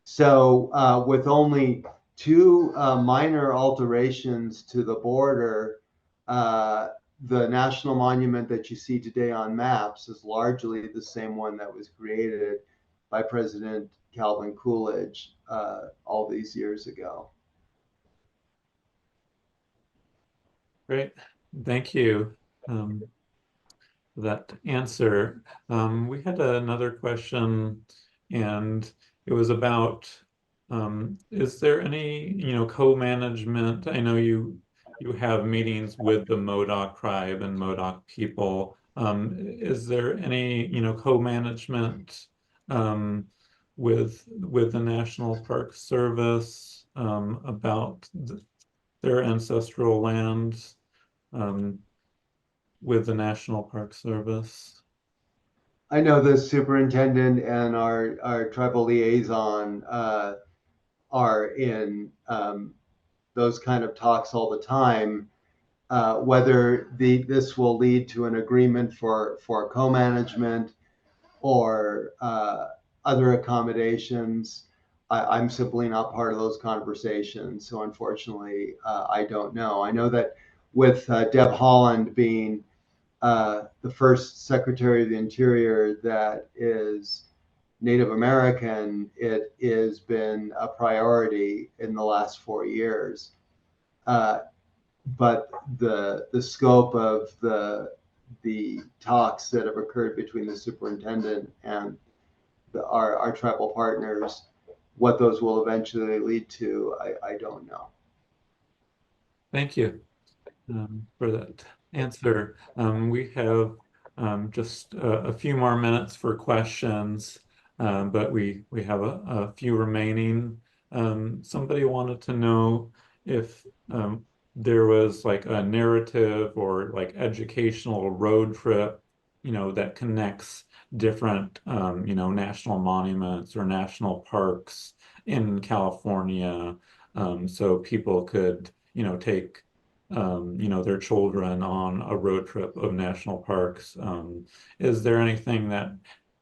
Speaker 2: So with only two minor alterations to the border, the national monument that you see today on maps is largely the same one that was created by President Calvin Coolidge all these years ago.
Speaker 3: Great. Thank you for that answer. We had another question, and it was about, is there any, co-management? I know you have meetings with the Modoc tribe and Modoc people. Is there any, co-management with the National Park Service about their ancestral lands? With the National Park Service?
Speaker 2: I know the superintendent and our tribal liaison are in those kind of talks all the time. Whether this will lead to an agreement for co-management or other accommodations, I'm simply not part of those conversations. So unfortunately, I don't know. I know that with Deb Haaland being the first Secretary of the Interior that is Native American, it has been a priority in the last 4 years. But the scope of the talks that have occurred between the superintendent and our tribal partners, what those will eventually lead to, I don't know.
Speaker 3: Thank you for that answer. We have just a few more minutes for questions, but we have a few remaining. Somebody wanted to know if there was like a narrative or like educational road trip, that connects different, national monuments or national parks in California, so people could, take their children on a road trip of national parks. Is there anything that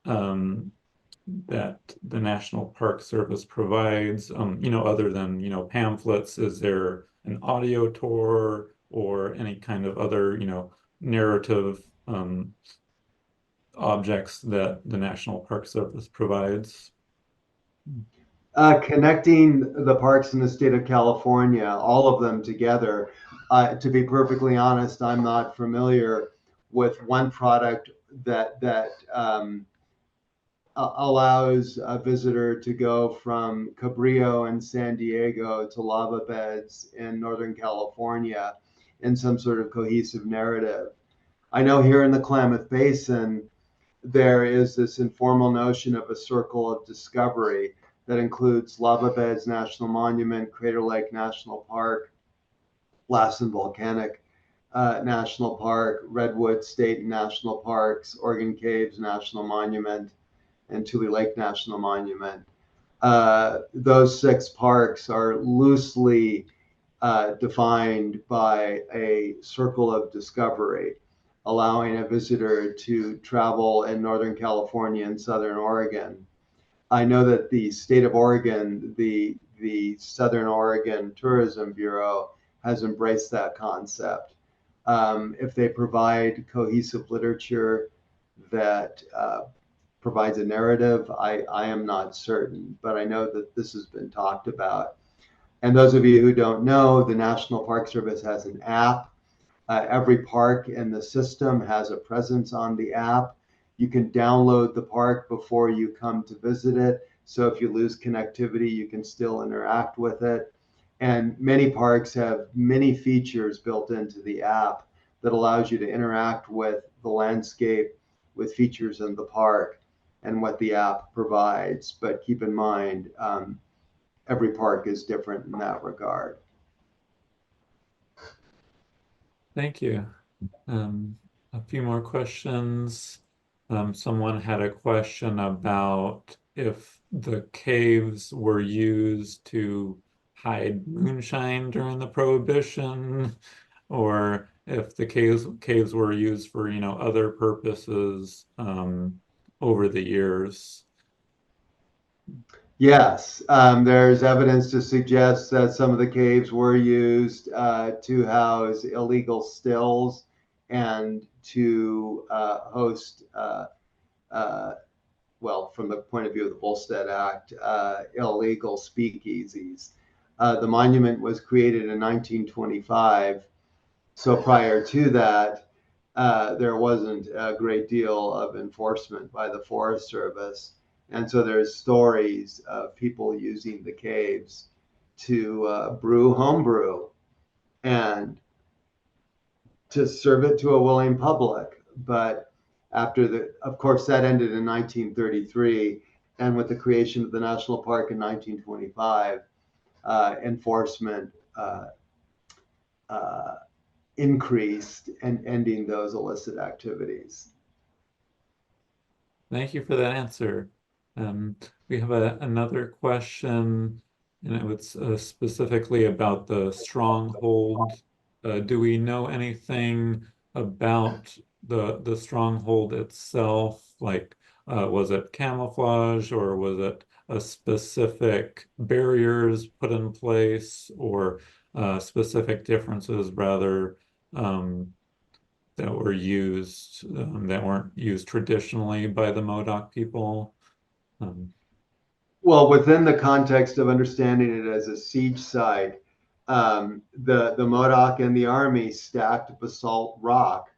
Speaker 3: that the National Park Service provides, other than, pamphlets? Is there an audio tour or any kind of other, narrative objects that the National Park Service provides?
Speaker 2: Connecting the parks in the state of California, all of them together. To be perfectly honest, I'm not familiar with one product that allows a visitor to go from Cabrillo in San Diego to lava beds in Northern California in some sort of cohesive narrative. I know here in the Klamath Basin, there is this informal notion of a circle of discovery that includes Lava Beds National Monument, Crater Lake National Park, Lassen Volcanic National Park, Redwood State National Parks, Oregon Caves National Monument, and Tule Lake National Monument. Those 6 parks are loosely defined by a circle of discovery, allowing a visitor to travel in Northern California and Southern Oregon. I know that the state of Oregon, the Southern Oregon Tourism Bureau, has embraced that concept. If they provide cohesive literature that provides a narrative, I am not certain, but I know that this has been talked about. And those of you who don't know, the National Park Service has an app. Every park in the system has a presence on the app. You can download the park before you come to visit it. So if you lose connectivity, you can still interact with it. And many parks have many features built into the app that allows you to interact with the landscape, with features in the park, and what the app provides. But keep in mind, every park is different in that regard.
Speaker 3: Thank you. A few more questions. Someone had a question about if the caves were used to hide moonshine during the Prohibition, or if the caves were used for, other purposes over the years.
Speaker 2: Yes, there's evidence to suggest that some of the caves were used to house illegal stills and to host, well, from the point of view of the Volstead Act, illegal speakeasies. The monument was created in 1925, so prior to that, there wasn't a great deal of enforcement by the Forest Service. And so there's stories of people using the caves to brew homebrew and to serve it to a willing public. But of course, that ended in 1933. And with the creation of the national park in 1925, enforcement increased and ending those illicit activities.
Speaker 3: Thank you for that answer. We have another question, and it's specifically about the stronghold. Do we know anything about the stronghold itself? Like, was it camouflage, or was it a specific barriers put in place, or specific differences rather that were used that weren't used traditionally by the Modoc people?
Speaker 2: Well, within the context of understanding it as a siege site, the Modoc and the army stacked basalt rock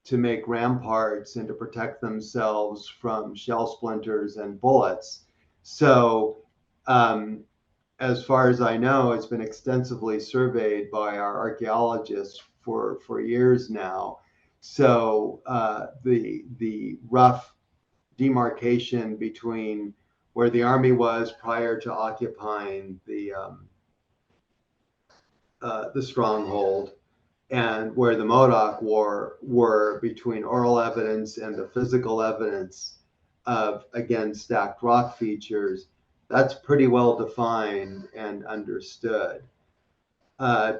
Speaker 2: to make ramparts and to protect themselves from shell splinters and bullets. So, as far as I know, it's been extensively surveyed by our archaeologists for years now. So the rough demarcation between where the army was prior to occupying the stronghold and where the Modoc were between oral evidence and the physical evidence of, again, stacked rock features, that's pretty well defined and understood.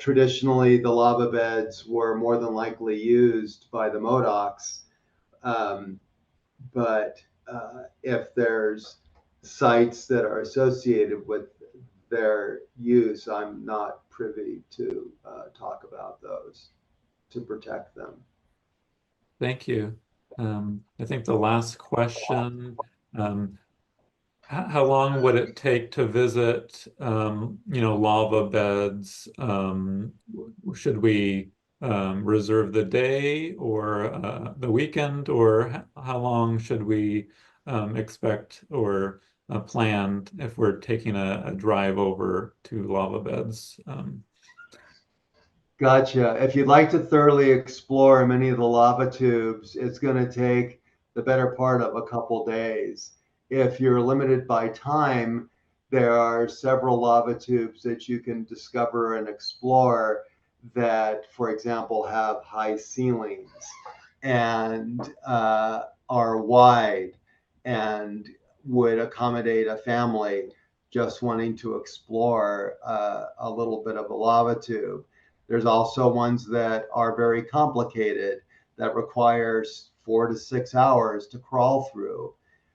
Speaker 2: Traditionally, the lava beds were more than likely used by the Modocs, but if there's sites that are associated with their use, I'm not privy to talk about those to protect them.
Speaker 3: Thank you. I think the last question, how long would it take to visit, lava beds? Should we reserve the day or the weekend, or how long should we expect or plan if we're taking a drive over to lava beds?
Speaker 2: Gotcha. If you'd like to thoroughly explore many of the lava tubes, it's going to take the better part of a couple days. If you're limited by time, there are several lava tubes that you can discover and explore that, for example, have high ceilings and are wide and would accommodate a family just wanting to explore a little bit of a lava tube. There's also ones that are very complicated that requires 4 to 6 hours to crawl through.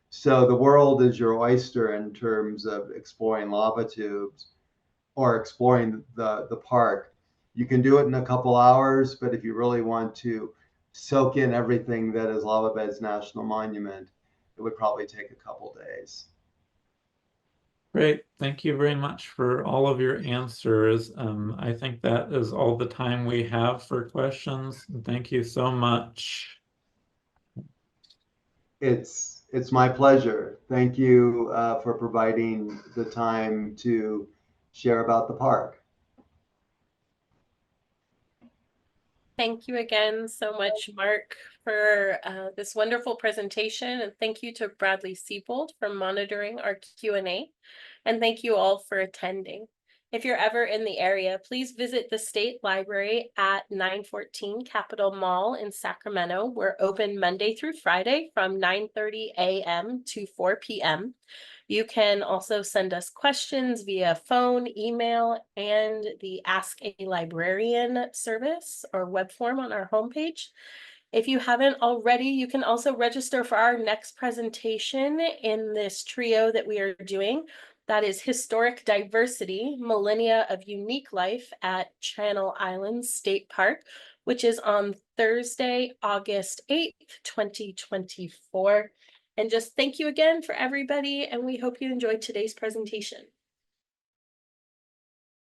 Speaker 2: So the world is your oyster in terms of exploring lava tubes or exploring the park. You can do it in a couple hours, but if you really want to soak in everything that is Lava Beds National Monument, it would probably take a couple days.
Speaker 3: Great. Thank you very much for all of your answers. I think that is all the time we have for questions. Thank you so much.
Speaker 2: It's my pleasure. Thank you for providing the time to share about the park.
Speaker 1: Thank you again so much, Mark, for this wonderful presentation, and thank you to Bradley Siebold for monitoring our Q&A, and thank you all for attending. If you're ever in the area, please visit the State Library at 914 Capitol Mall in Sacramento. We're open Monday through Friday from 9:30 a.m. to 4 p.m. You can also send us questions via phone, email, and the Ask a Librarian service or web form on our homepage. If you haven't already, you can also register for our next presentation in this trio that we are doing. That is Historic Diversity, Millennia of Unique Life at Channel Islands State Park, which is on Thursday, August 8th, 2024. And just thank you again for everybody, and we hope you enjoyed today's presentation.